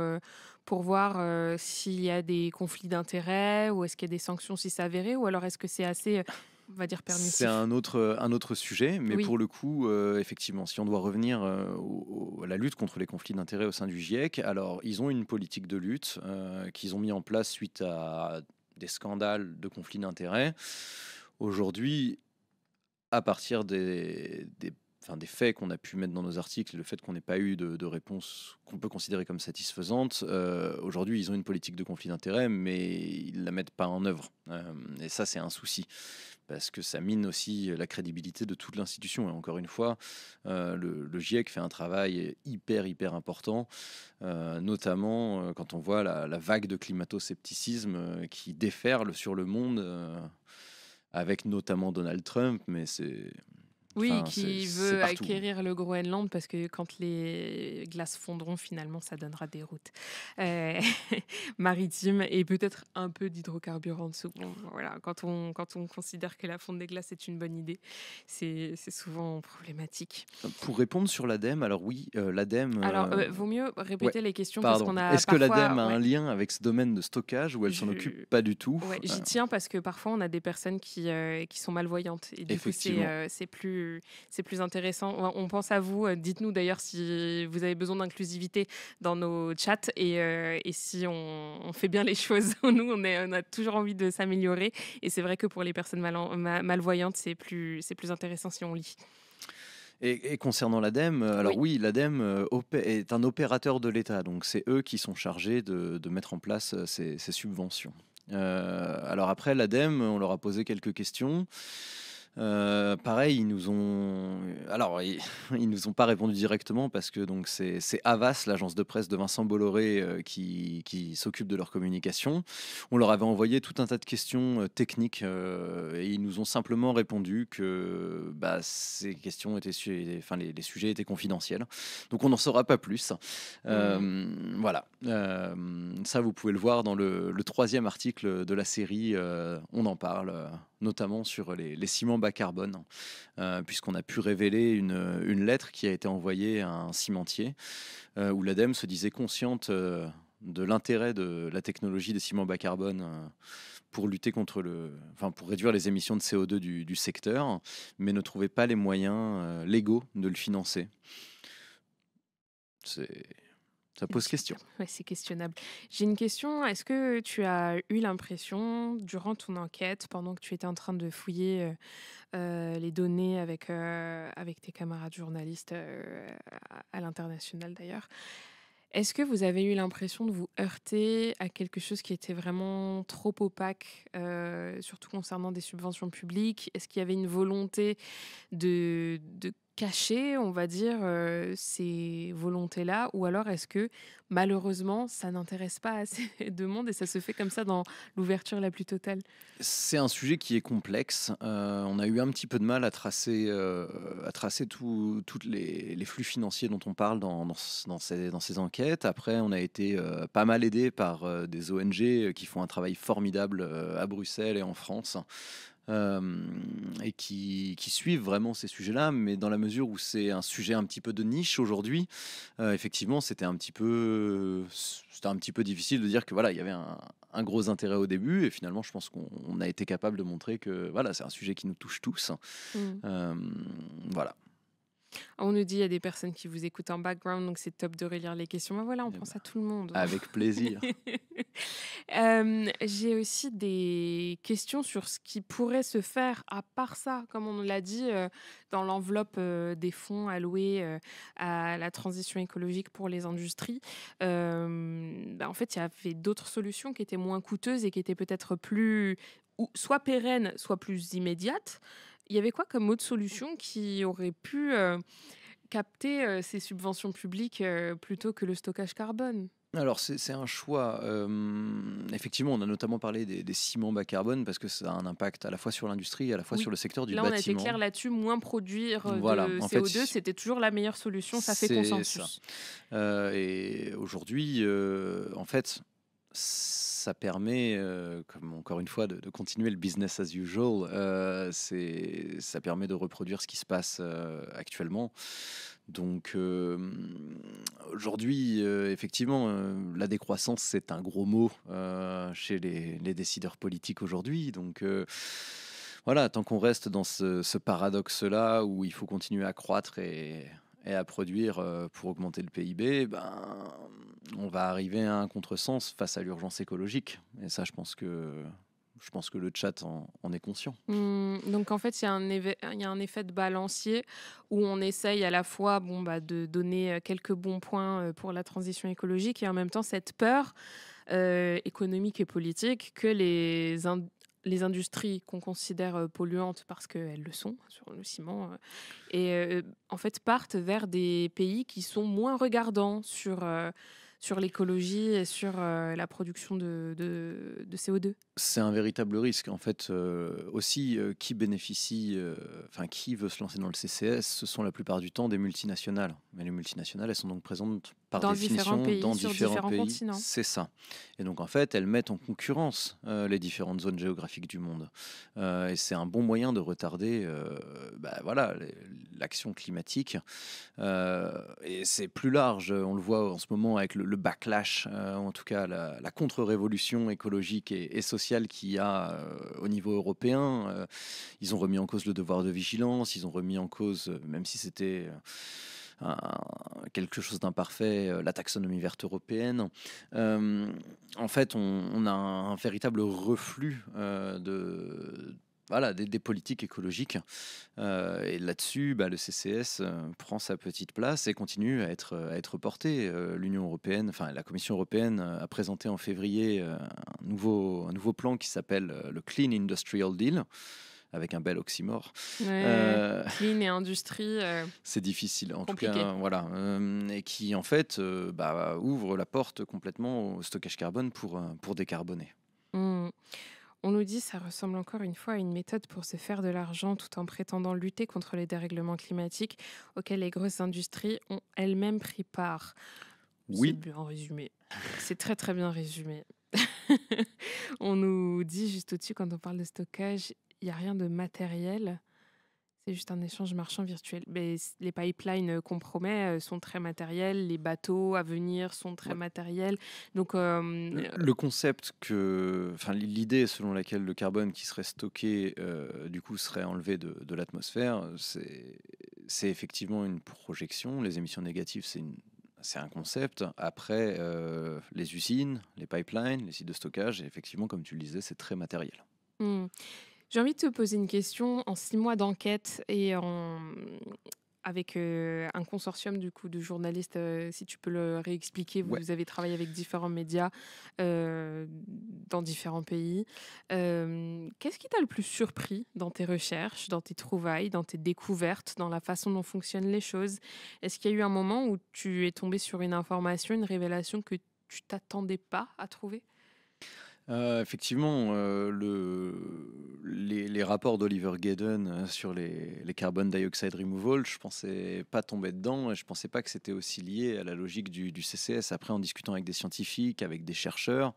voir s'il y a des conflits d'intérêts ou est-ce qu'il y a des sanctions si c'est avéré ou alors est-ce que c'est assez, on va dire, C'est permissif? un autre sujet, mais Oui. pour le coup, effectivement, si on doit revenir à la lutte contre les conflits d'intérêts au sein du GIEC, alors ils ont une politique de lutte qu'ils ont mis en place suite à des scandales de conflits d'intérêts. Aujourd'hui, à partir des faits qu'on a pu mettre dans nos articles, le fait qu'on n'ait pas eu de réponse qu'on peut considérer comme satisfaisante, aujourd'hui, ils ont une politique de conflit d'intérêts, mais ils ne la mettent pas en œuvre. Et ça, c'est un souci, parce que ça mine aussi la crédibilité de toute l'institution. Et encore une fois, le GIEC fait un travail hyper important, notamment quand on voit la vague de climato-scepticisme qui déferle sur le monde, avec notamment Donald Trump, mais Oui, c'est qui c'est veut partout. acquérir le Groenland parce que quand les glaces fondront, finalement, ça donnera des routes euh, maritimes et peut-être un peu d'hydrocarbures en dessous. Bon, voilà, quand on considère que la fonte des glaces est une bonne idée, c'est souvent problématique. Pour répondre sur l'ADEME, alors oui, l'ADEME, Alors, vaut mieux ouais, répéter les questions parce pardon. qu'on a Est-ce que l'ADEME parfois... a Ouais, un lien avec ce domaine de stockage ou elle s'en occupe je... pas du tout? Ouais, j'y tiens parce que parfois on a des personnes qui sont malvoyantes et du coup Effectivement. c'est plus intéressant. On pense à vous. Dites-nous d'ailleurs si vous avez besoin d'inclusivité dans nos chats et si on fait bien les choses. Nous on a toujours envie de s'améliorer et c'est vrai que pour les personnes malvoyantes c'est plus intéressant si on lit. Et concernant l'ADEME, alors Oui. oui, l'ADEME est un opérateur de l'État, donc c'est eux qui sont chargés de mettre en place ces subventions. Alors après, l'ADEME, on leur a posé quelques questions. Pareil, ils nous ont pas répondu directement parce que donc c'est Havas, l'agence de presse de Vincent Bolloré, qui s'occupe de leur communication. On leur avait envoyé tout un tas de questions techniques et ils nous ont simplement répondu que ces questions les sujets étaient confidentiels. Donc on n'en saura pas plus. Voilà. Ça, vous pouvez le voir dans le troisième article de la série. On en parle. Notamment sur les ciments bas carbone, puisqu'on a pu révéler une lettre qui a été envoyée à un cimentier, où l'ADEME se disait consciente de l'intérêt de la technologie des ciments bas carbone pour lutter pour réduire les émissions de CO2 du secteur, mais ne trouvait pas les moyens légaux de le financer. C'est Ça pose question. Ouais, c'est questionnable. J'ai une question. Est-ce que tu as eu l'impression, durant ton enquête, pendant que tu étais en train de fouiller les données avec tes camarades journalistes à l'international d'ailleurs, est-ce que vous avez eu l'impression de vous heurter à quelque chose qui était vraiment trop opaque, surtout concernant des subventions publiques? Est-ce qu'il y avait une volonté de cacher, on va dire, ces volontés-là? Ou alors est-ce que malheureusement, ça n'intéresse pas assez de monde et ça se fait comme ça dans l'ouverture la plus totale? C'est un sujet qui est complexe. On a eu un petit peu de mal à tracer toutes les flux financiers dont on parle dans ces enquêtes. Après, on a été pas mal aidé par des ONG qui font un travail formidable à Bruxelles et en France. Et qui suivent vraiment ces sujets-là, mais dans la mesure où c'est un sujet un petit peu de niche aujourd'hui, effectivement, c'était un petit peu difficile de dire que voilà, il y avait un gros intérêt au début, et finalement, je pense qu'on a été capable de montrer que voilà, c'est un sujet qui nous touche tous. Mm. Voilà. On nous dit il y a des personnes qui vous écoutent en background, donc c'est top de relire les questions. Ben voilà, on Eh pense ben, à tout le monde. avec plaisir. J'ai aussi des questions sur ce qui pourrait se faire à part ça, comme on l'a dit, dans l'enveloppe des fonds alloués à la transition écologique pour les industries. En fait, il y avait d'autres solutions qui étaient moins coûteuses et qui étaient peut-être plus soit pérennes, soit plus immédiates. Il y avait quoi comme autre solution qui aurait pu capter ces subventions publiques plutôt que le stockage carbone? Alors c'est un choix. Effectivement, on a notamment parlé des ciments bas carbone parce que ça a un impact à la fois sur l'industrie et à la fois Oui. sur le secteur du Là, on a été bâtiment. clair là-dessus, moins produire Voilà, de en CO2, fait, c'était toujours la meilleure solution, ça fait c'est consensus. Et aujourd'hui, en fait, ça permet, comme encore une fois, de continuer le business as usual. Ça permet de reproduire ce qui se passe actuellement. Donc aujourd'hui, effectivement, la décroissance, c'est un gros mot chez les décideurs politiques aujourd'hui. Donc voilà, tant qu'on reste dans ce paradoxe-là où il faut continuer à croître et à produire pour augmenter le PIB, ben, on va arriver à un contresens face à l'urgence écologique. Et ça, je pense que le chat en est conscient. Donc en fait, il y a un effet de balancier où on essaye à la fois de donner quelques bons points pour la transition écologique et en même temps cette peur économique et politique que les industries qu'on considère polluantes parce qu'elles le sont sur le ciment en fait partent vers des pays qui sont moins regardants sur l'écologie et sur la production de CO2. C'est un véritable risque. En fait, aussi, qui bénéficie, qui veut se lancer dans le CCS, ce sont la plupart du temps des multinationales. Mais les multinationales, elles sont donc présentes par Dans différents définition pays, dans sur différents différents pays. continents. C'est ça. Et donc, en fait, elles mettent en concurrence les différentes zones géographiques du monde. Et c'est un bon moyen de retarder l'action climatique. Et c'est plus large. On le voit en ce moment avec le backlash, en tout cas la contre-révolution écologique et sociale qu'il y a au niveau européen. Ils ont remis en cause le devoir de vigilance, ils ont remis en cause, même si c'était quelque chose d'imparfait, la taxonomie verte européenne. En fait, on a un véritable reflux des politiques écologiques. Et là-dessus, le CCS prend sa petite place et continue à être porté. L'Union européenne, la Commission européenne a présenté en février un nouveau plan qui s'appelle le Clean Industrial Deal, avec un bel oxymore. Clean et industrie. C'est difficile, en compliqué. tout cas, voilà. Et qui, en fait, ouvre la porte complètement au stockage carbone pour décarboner. On nous dit ça ressemble encore une fois à une méthode pour se faire de l'argent tout en prétendant lutter contre les dérèglements climatiques auxquels les grosses industries ont elles-mêmes pris part. Oui. C'est bien résumé. C'est très très bien résumé. On nous dit juste au-dessus, quand on parle de stockage, il n'y a rien de matériel. C'est juste un échange marchand virtuel. Mais les pipelines qu'on promet sont très matériels. Les bateaux à venir sont très matériels. Donc, le concept l'idée selon laquelle le carbone qui serait stocké, du coup, serait enlevé de l'atmosphère, c'est effectivement une projection. Les émissions négatives, c'est un concept. Après, les usines, les pipelines, les sites de stockage, et effectivement, comme tu le disais, c'est très matériel. Hmm. J'ai envie de te poser une question. En 6 mois d'enquête et avec un consortium du coup de journalistes, si tu peux le réexpliquer, Ouais. vous avez travaillé avec différents médias dans différents pays. Qu'est-ce qui t'a le plus surpris dans tes recherches, dans tes trouvailles, dans tes découvertes, dans la façon dont fonctionnent les choses? Est-ce qu'il y a eu un moment où tu es tombé sur une information, une révélation que tu t'attendais pas à trouver? Effectivement, les rapports d'Oliver Gadden sur les carbon dioxide removal, je pensais pas tomber dedans et je pensais pas que c'était aussi lié à la logique du CCS. Après, en discutant avec des scientifiques, avec des chercheurs,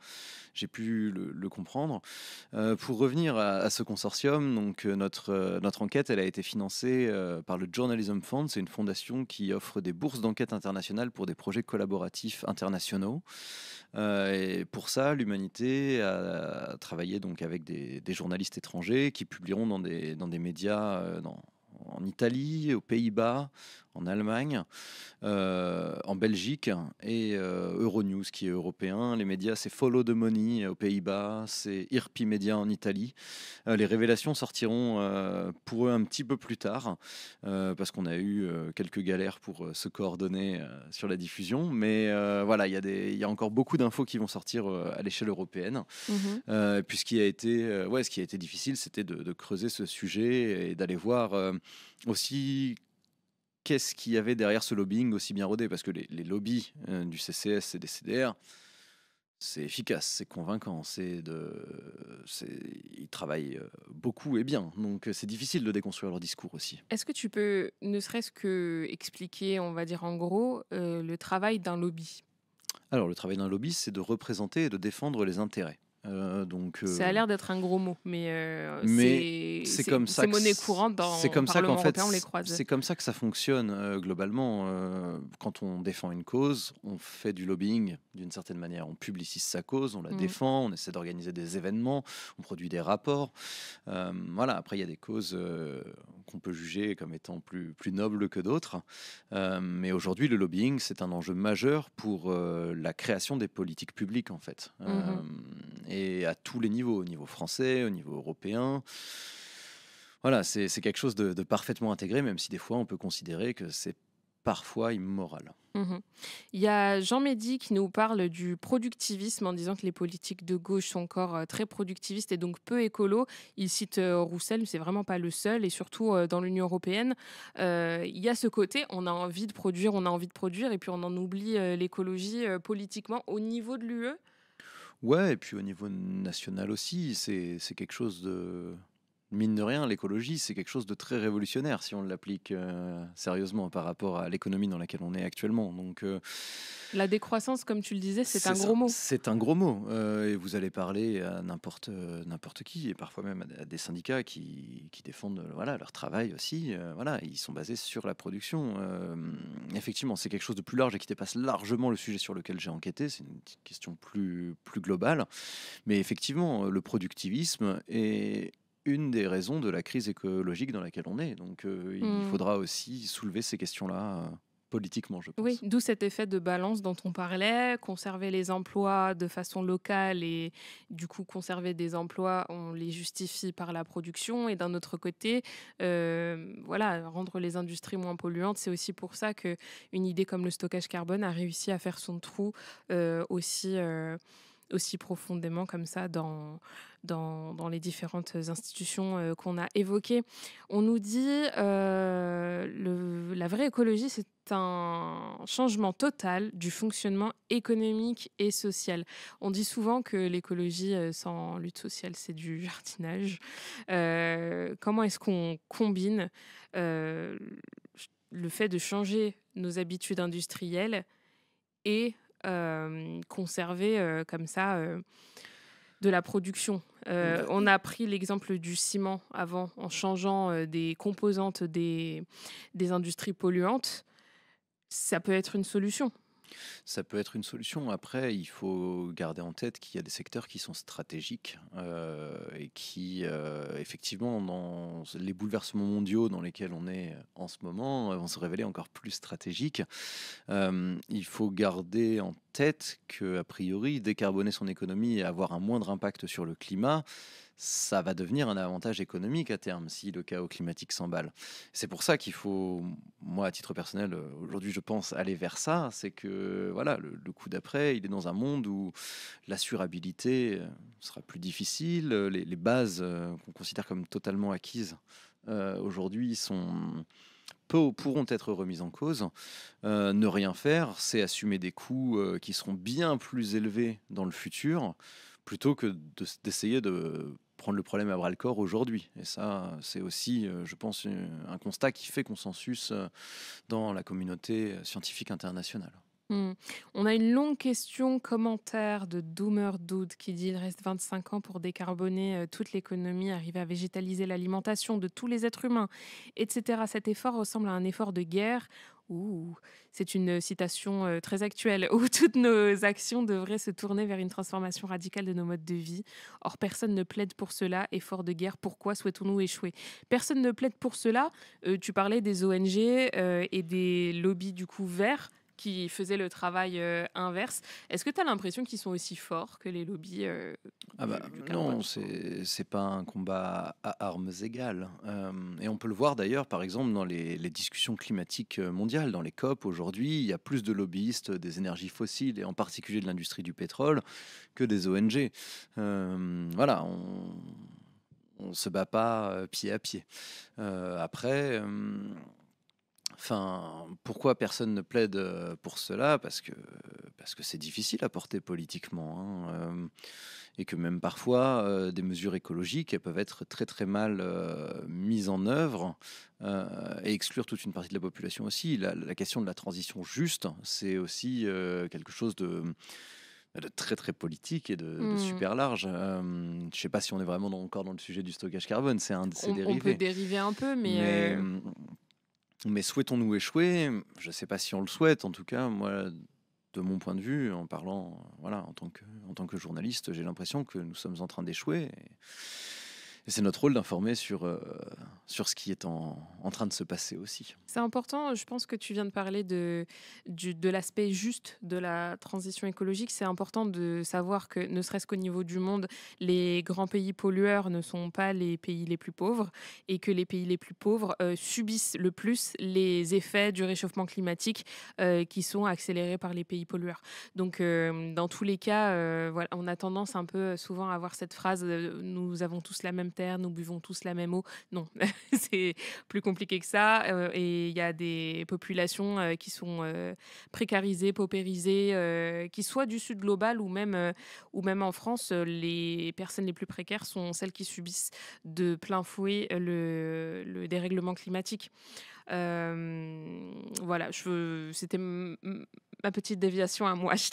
j'ai pu le comprendre. Pour revenir à ce consortium, donc notre enquête, elle a été financée par le Journalism Fund. C'est une fondation qui offre des bourses d'enquête internationales pour des projets collaboratifs internationaux. Et pour ça, l'humanité a travaillé donc avec des journalistes étrangers qui publieront dans des médias en Italie, aux Pays-Bas, en Allemagne, en Belgique et Euronews qui est européen. Les médias, c'est Follow the Money aux Pays-Bas, c'est IRPI Media en Italie. Les révélations sortiront pour eux un petit peu plus tard parce qu'on a eu quelques galères pour se coordonner sur la diffusion. Mais voilà, il y a encore beaucoup d'infos qui vont sortir à l'échelle européenne. Mhm. Puis ce qui a été, ce qui a été difficile, c'était de creuser ce sujet et d'aller voir aussi qu'est-ce qu'il y avait derrière ce lobbying aussi bien rodé. Parce que les lobbies du CCS et des CDR, c'est efficace, c'est convaincant, ils travaillent beaucoup et bien. Donc c'est difficile de déconstruire leur discours aussi. Est-ce que tu peux, ne serait-ce que expliquer, on va dire en gros, le travail d'un lobby? Alors le travail d'un lobby, c'est de représenter et de défendre les intérêts. Ça a l'air d'être un gros mot, mais Mais c'est comme ça c'est monnaie que courante c'est dans le comme ça qu'en Parlement fait européen, on les croise. c'est comme ça que ça fonctionne globalement. Quand on défend une cause, on fait du lobbying d'une certaine manière. On publicise sa cause, on la défend, on essaie d'organiser des événements, on produit des rapports. Voilà. Après, il y a des causes qu'on peut juger comme étant plus nobles que d'autres. Mais aujourd'hui, le lobbying, c'est un enjeu majeur pour la création des politiques publiques en fait. Et à tous les niveaux, au niveau français, au niveau européen. Voilà, c'est quelque chose de parfaitement intégré, même si des fois on peut considérer que c'est parfois immoral. Mhm. Il y a Jean Médy qui nous parle du productivisme en disant que les politiques de gauche sont encore très productivistes et donc peu écolo. Il cite Roussel, mais c'est vraiment pas le seul, et surtout dans l'Union européenne, il y a ce côté, on a envie de produire, et puis on en oublie l'écologie politiquement au niveau de l'UE. Ouais, et puis au niveau national aussi, c'est quelque chose de... Mine de rien, l'écologie, c'est quelque chose de très révolutionnaire si on l'applique sérieusement par rapport à l'économie dans laquelle on est actuellement. Donc, La décroissance, comme tu le disais, c'est un ça, gros mot. c'est un gros mot. Et vous allez parler à n'importe qui, et parfois même à des syndicats qui défendent voilà, leur travail aussi. Voilà, ils sont basés sur la production. Effectivement, c'est quelque chose de plus large et qui dépasse largement le sujet sur lequel j'ai enquêté. C'est une question plus globale. Mais effectivement, le productivisme est une des raisons de la crise écologique dans laquelle on est. Donc il faudra aussi soulever ces questions-là politiquement, je pense. Oui, d'où cet effet de balance dont on parlait, conserver les emplois de façon locale et du coup conserver des emplois, on les justifie par la production, et d'un autre côté, voilà, rendre les industries moins polluantes. C'est aussi pour ça que une idée comme le stockage carbone a réussi à faire son trou aussi profondément comme ça dans les différentes institutions qu'on a évoquées. On nous dit la vraie écologie, c'est un changement total du fonctionnement économique et social. On dit souvent que l'écologie sans lutte sociale, c'est du jardinage. Comment est-ce qu'on combine le fait de changer nos habitudes industrielles et conserver comme ça de la production? On a pris l'exemple du ciment avant, en changeant des composantes des industries polluantes. Ça peut être une solution. Ça peut être une solution. Après, il faut garder en tête qu'il y a des secteurs qui sont stratégiques et qui, effectivement, dans les bouleversements mondiaux dans lesquels on est en ce moment, vont se révéler encore plus stratégiques. Il faut garder en tête que, a priori, décarboner son économie et avoir un moindre impact sur le climat, ça va devenir un avantage économique à terme si le chaos climatique s'emballe. C'est pour ça qu'il faut, moi à titre personnel, aujourd'hui je pense aller vers ça, c'est que voilà, le coup d'après, il est dans un monde où l'assurabilité sera plus difficile, les bases qu'on considère comme totalement acquises aujourd'hui pourront être remises en cause. Ne rien faire, c'est assumer des coûts qui seront bien plus élevés dans le futur, plutôt que d'essayer de prendre le problème à bras le corps aujourd'hui. Et ça, c'est aussi, je pense, un constat qui fait consensus dans la communauté scientifique internationale. Hmm. On a une longue question commentaire de Doomer Dude qui dit il reste 25 ans pour décarboner toute l'économie, arriver à végétaliser l'alimentation de tous les êtres humains, etc. Cet effort ressemble à un effort de guerre. Ouh, c'est une citation très actuelle où toutes nos actions devraient se tourner vers une transformation radicale de nos modes de vie. Or, personne ne plaide pour cela. Effort de guerre, pourquoi souhaitons-nous échouer? Personne ne plaide pour cela. Tu parlais des ONG et des lobbies du coup verts qui faisaient le travail inverse. Est-ce que tu as l'impression qu'ils sont aussi forts que les lobbies Ah bah, du carbone non, c'est pas un combat à armes égales. Et on peut le voir d'ailleurs, par exemple, dans les discussions climatiques mondiales, dans les COP aujourd'hui, il y a plus de lobbyistes des énergies fossiles et en particulier de l'industrie du pétrole que des ONG. Voilà, on se bat pas pied à pied. Après. Enfin, pourquoi personne ne plaide pour cela? Parce que c'est difficile à porter politiquement, hein, et que même parfois, des mesures écologiques, elles peuvent être très très mal mises en œuvre et exclure toute une partie de la population aussi. La question de la transition juste, c'est aussi quelque chose de très très politique et de Hmm. super large. Je ne sais pas si on est vraiment encore dans le sujet du stockage carbone, c'est un de ses On peut dérivés. dériver un peu, mais Mais, mais souhaitons-nous échouer? Je ne sais pas si on le souhaite. En tout cas, moi, de mon point de vue, en parlant, voilà, en tant que journaliste, j'ai l'impression que nous sommes en train d'échouer. Et c'est notre rôle d'informer sur ce qui est en train de se passer aussi. c'est important. Je pense que tu viens de parler de l'aspect juste de la transition écologique. C'est important de savoir que, ne serait-ce qu'au niveau du monde, les grands pays pollueurs ne sont pas les pays les plus pauvres et que les pays les plus pauvres subissent le plus les effets du réchauffement climatique qui sont accélérés par les pays pollueurs. Donc, dans tous les cas, voilà, on a tendance un peu souvent à avoir cette phrase nous avons tous la même terre, nous buvons tous la même eau. Non, c'est plus compliqué que ça. Et il y a des populations qui sont précarisées, paupérisées, qui soient du sud global ou même en France, les personnes les plus précaires sont celles qui subissent de plein fouet le dérèglement climatique. Voilà, c'était ma petite déviation à moi. Je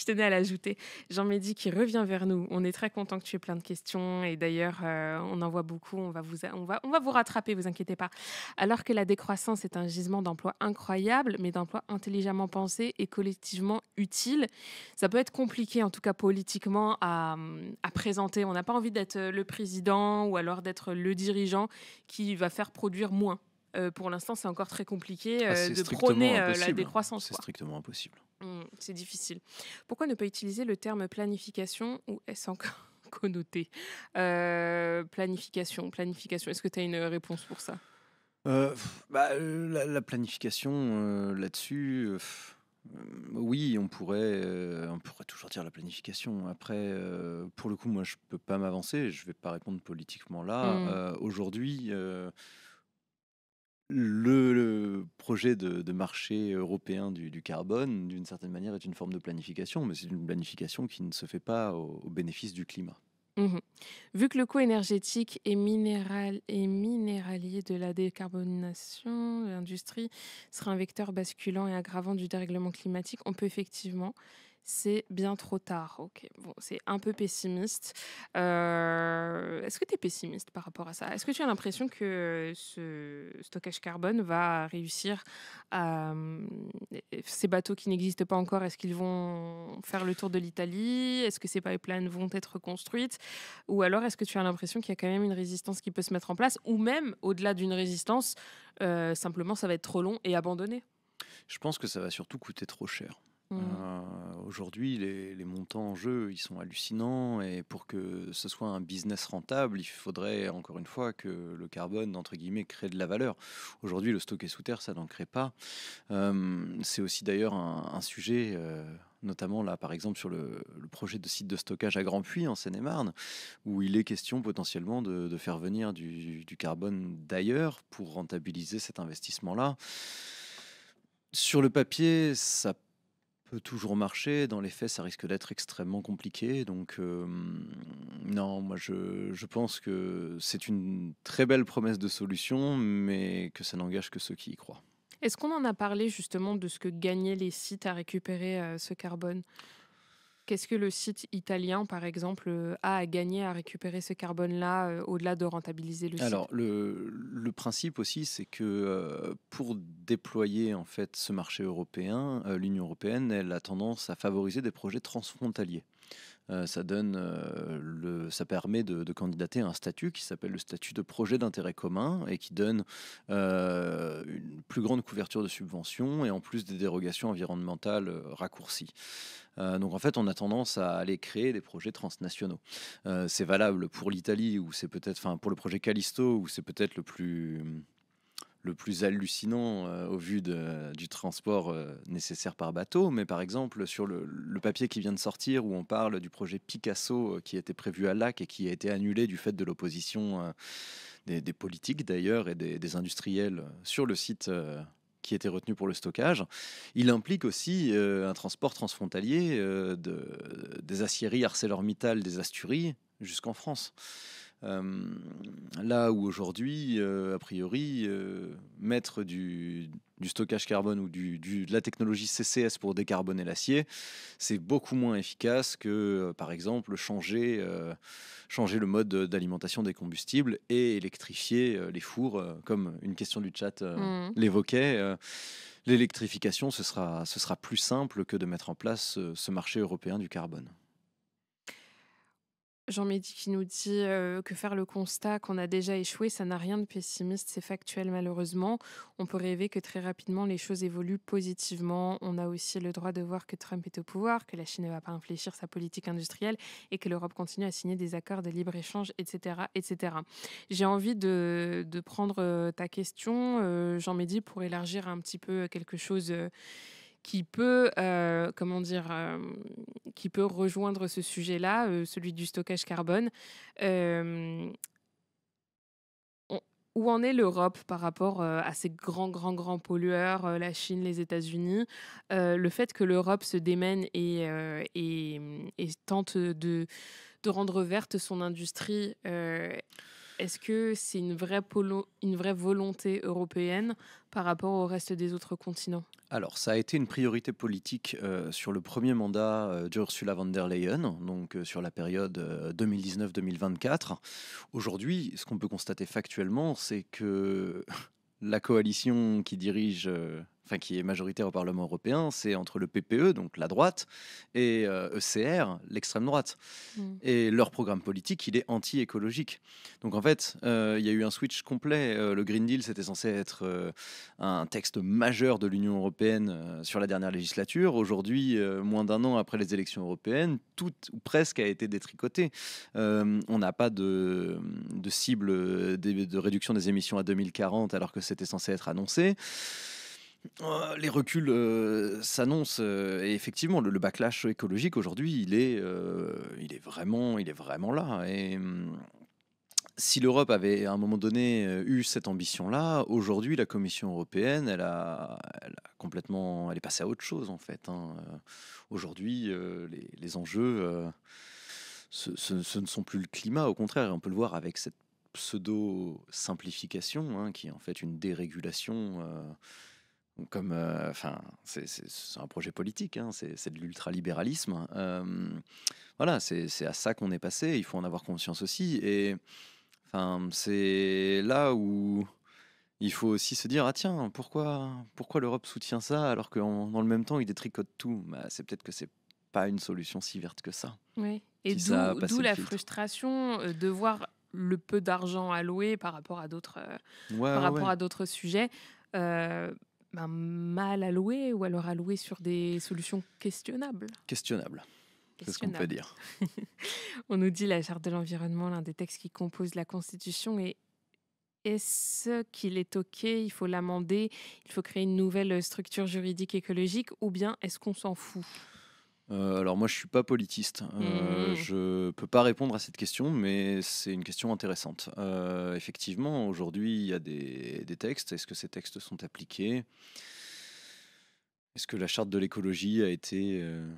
tenais à l'ajouter. Jean-Mehdi qui revient vers nous. On est très content que tu aies plein de questions et d'ailleurs, on en voit beaucoup. On va vous rattraper, vous inquiétez pas. Alors que la décroissance est un gisement d'emplois incroyable, mais d'emplois intelligemment pensés et collectivement utiles, ça peut être compliqué, en tout cas politiquement, à présenter. On n'a pas envie d'être le président ou alors d'être le dirigeant qui va faire produire moins. Pour l'instant, c'est encore très compliqué C'est de strictement prôner la impossible. décroissance. C'est Quoi. strictement impossible. C'est difficile. Pourquoi ne pas utiliser le terme planification ou est-ce encore connoté planification. Est-ce que tu as une réponse pour ça? La planification là-dessus, oui, on pourrait toujours dire la planification. Après, pour le coup, moi, je peux pas m'avancer. Je vais pas répondre politiquement là. Mm. Aujourd'hui, le projet de marché européen du carbone, d'une certaine manière, est une forme de planification, mais c'est une planification qui ne se fait pas au bénéfice du climat. Mhm. Vu que le coût énergétique et minéralier de la décarbonation de l'industrie sera un vecteur basculant et aggravant du dérèglement climatique, on peut effectivement, c'est bien trop tard. Ok, bon, c'est un peu pessimiste. est-ce que tu es pessimiste par rapport à ça? Est-ce que tu as l'impression que ce stockage carbone va réussir à, ces bateaux qui n'existent pas encore, est-ce qu'ils vont faire le tour de l'Italie? Est-ce que ces pipelines vont être construites? Ou alors est-ce que tu as l'impression qu'il y a quand même une résistance qui peut se mettre en place? Ou même, au-delà d'une résistance, simplement ça va être trop long et abandonné? Je pense que ça va surtout coûter trop cher. Mmh. Aujourd'hui, les montants en jeu, ils sont hallucinants et pour que ce soit un business rentable, il faudrait encore une fois que le carbone, entre guillemets, crée de la valeur. Aujourd'hui, le stocker sous terre, ça n'en crée pas. C'est aussi d'ailleurs un sujet, notamment là, par exemple, sur le projet de site de stockage à Grand Puy, en Seine-et-Marne, où il est question potentiellement de faire venir du carbone d'ailleurs pour rentabiliser cet investissement-là. Sur le papier, ça peut toujours marcher. Dans les faits, ça risque d'être extrêmement compliqué. Donc, non, moi, je pense que c'est une très belle promesse de solution, mais que ça n'engage que ceux qui y croient. Est-ce qu'on en a parlé justement de ce que gagnaient les sites à récupérer ce carbone? Qu'est-ce que le site italien, par exemple, a à gagner à récupérer ce carbone-là, au-delà de rentabiliser le site? Alors, le principe aussi, c'est que pour déployer en fait ce marché européen, l'Union européenne, elle a tendance à favoriser des projets transfrontaliers. Ça permet de candidater à un statut qui s'appelle le statut de projet d'intérêt commun et qui donne une plus grande couverture de subventions et en plus des dérogations environnementales raccourcies. Donc en fait, on a tendance à aller créer des projets transnationaux. C'est valable pour l'Italie, où c'est peut-être, enfin pour le projet Callisto, où c'est peut-être le plus hallucinant au vu du transport nécessaire par bateau. Mais par exemple, sur le papier qui vient de sortir, où on parle du projet Picasso qui était prévu à Lac et qui a été annulé du fait de l'opposition des politiques d'ailleurs et des industriels sur le site qui était retenu pour le stockage, il implique aussi un transport transfrontalier des aciéries ArcelorMittal des Asturies jusqu'en France. Euh, Là où aujourd'hui, a priori, mettre du stockage carbone ou de la technologie CCS pour décarboner l'acier, c'est beaucoup moins efficace que, par exemple, changer le mode d'alimentation des combustibles et électrifier les fours, comme une question du chat Mmh. l'évoquait. L'électrification, ce sera plus simple que de mettre en place ce marché européen du carbone. Jean-Mehdi qui nous dit que faire le constat qu'on a déjà échoué, ça n'a rien de pessimiste, c'est factuel malheureusement. On peut rêver que très rapidement les choses évoluent positivement. On a aussi le droit de voir que Trump est au pouvoir, que la Chine ne va pas infléchir sa politique industrielle et que l'Europe continue à signer des accords de libre-échange, etc. etc. J'ai envie de prendre ta question, Jean-Mehdi, pour élargir un petit peu quelque chose qui peut, comment dire, qui peut rejoindre ce sujet-là, celui du stockage carbone. Hem, on Où en est l'Europe par rapport, à ces grands pollueurs, la Chine, les États-Unis? Le fait que l'Europe se démène et tente de rendre verte son industrie, est-ce que c'est une vraie volonté européenne par rapport au reste des autres continents? Alors, ça a été une priorité politique sur le premier mandat d'Ursula von der Leyen, donc sur la période 2019-2024. Aujourd'hui, ce qu'on peut constater factuellement, c'est que la coalition qui dirige, enfin qui est majoritaire au Parlement européen, c'est entre le PPE, donc la droite, et ECR, l'extrême droite. Mmh. Et leur programme politique, il est anti-écologique. Donc en fait, il y a eu un switch complet. Le Green Deal, c'était censé être un texte majeur de l'Union européenne sur la dernière législature. Aujourd'hui, moins d'un an après les élections européennes, tout ou presque a été détricoté. On n'a pas de cible de réduction des émissions à 2040 alors que c'était censé être annoncé. Les reculs s'annoncent et effectivement le backlash écologique aujourd'hui il est vraiment là et si l'Europe avait à un moment donné eu cette ambition-là, aujourd'hui la Commission européenne elle est passée à autre chose en fait, hein. Aujourd'hui les enjeux ce ne sont plus le climat, au contraire, on peut le voir avec cette pseudo simplification, hein, qui est en fait une dérégulation Comme, enfin, c'est un projet politique, hein, c'est de l'ultralibéralisme. Voilà, c'est à ça qu'on est passé. Il faut en avoir conscience aussi. Et enfin, c'est là où il faut aussi se dire, ah tiens, pourquoi l'Europe soutient ça alors que dans le même temps, il détricote tout. Bah, c'est peut-être que c'est pas une solution si verte que ça. Oui. Et Si ça a d'où passé le la filtre. frustration de voir le peu d'argent alloué Ouais, par ouais, rapport ouais. à d'autres sujets, euh, mal alloué ou alors alloué sur des solutions questionnables. Questionnable. C'est ce qu'on peut Questionnables. dire. On nous dit la Charte de l'environnement, l'un des textes qui compose la Constitution, et est-ce qu'il est OK, il faut l'amender, il faut créer une nouvelle structure juridique écologique, ou bien est-ce qu'on s'en fout? Alors moi, je suis pas politiste. Hmm. Je peux pas répondre à cette question, mais c'est une question intéressante. Effectivement, aujourd'hui, il y a des textes. Est-ce que ces textes sont appliqués? Est-ce que la charte de l'écologie est une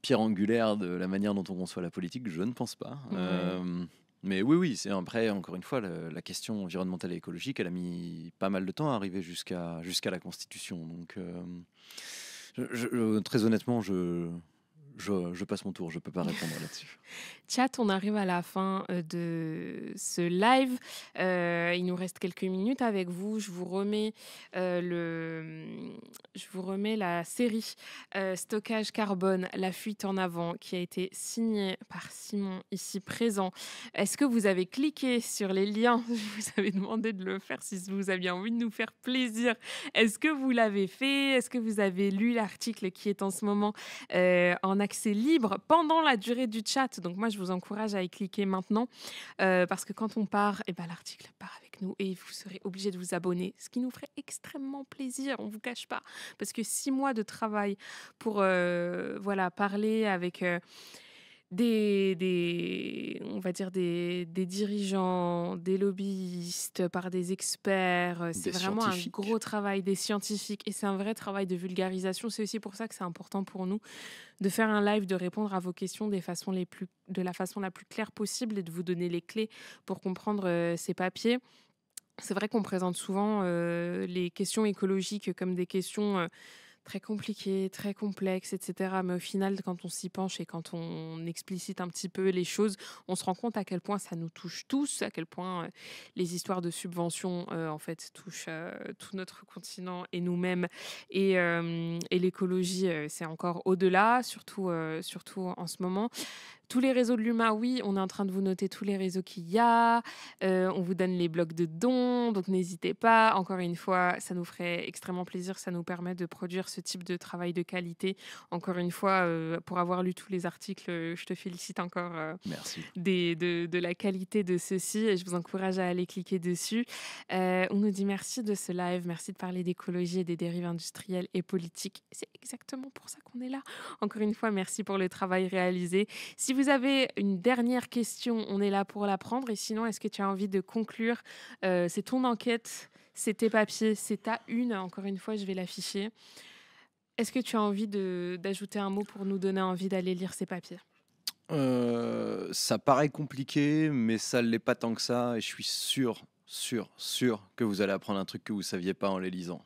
pierre angulaire de la manière dont on conçoit la politique? Je ne pense pas. Ouais. Mais oui, oui, c'est après, encore une fois, la question environnementale et écologique, elle a mis pas mal de temps à arriver jusqu'à la Constitution. Donc, très honnêtement, je passe mon tour, je peux pas répondre là-dessus. Chat, on arrive à la fin de ce live. Il nous reste quelques minutes avec vous. Je vous remets la série Stockage carbone, la fuite en avant, qui a été signée par Simon ici présent. Est-ce que vous avez cliqué sur les liens? Je vous avais demandé de le faire si vous aviez envie de nous faire plaisir. Est-ce que vous l'avez fait? Est-ce que vous avez lu l'article qui est en ce moment en accès libre pendant la durée du chat? Donc moi, je vous encourage à y cliquer maintenant parce que quand on part, eh ben, l'article part avec nous et vous serez obligé de vous abonner, ce qui nous ferait extrêmement plaisir, on ne vous cache pas. Parce que 6 mois de travail pour voilà, parler avec on va dire des dirigeants, des lobbyistes, par des experts. C'est Des vraiment un scientifiques. gros travail des scientifiques et c'est un vrai travail de vulgarisation. C'est aussi pour ça que c'est important pour nous de faire un live, de répondre à vos questions de la façon la plus claire possible et de vous donner les clés pour comprendre ces papiers. C'est vrai qu'on présente souvent les questions écologiques comme des questions très compliquées, très complexes, etc. Mais au final, quand on s'y penche et quand on explicite un petit peu les choses, on se rend compte à quel point ça nous touche tous, à quel point les histoires de subventions, en fait, touchent tout notre continent et nous-mêmes. Et l'écologie, c'est encore au-delà, surtout en ce moment. Tous les réseaux de l'UMA, oui, on est en train de vous noter tous les réseaux qu'il y a. On vous donne les blocs de dons, donc n'hésitez pas. Encore une fois, ça nous ferait extrêmement plaisir. Ça nous permet de produire ce type de travail de qualité. Encore une fois, pour avoir lu tous les articles, je te félicite encore Merci. de la qualité de ceci et je vous encourage à aller cliquer dessus. On nous dit merci de ce live, merci de parler d'écologie et des dérives industrielles et politiques. C'est exactement pour ça qu'on est là. Encore une fois, merci pour le travail réalisé. Si vous avez une dernière question, on est là pour la prendre. Et sinon, est-ce que tu as envie de conclure? C'est ton enquête, c'est tes papiers, c'est ta une. Encore une fois, je vais l'afficher. Est-ce que tu as envie d'ajouter un mot pour nous donner envie d'aller lire ces papiers? Ça paraît compliqué, mais ça l'est pas tant que ça. Et je suis sûr que vous allez apprendre un truc que vous saviez pas en les lisant.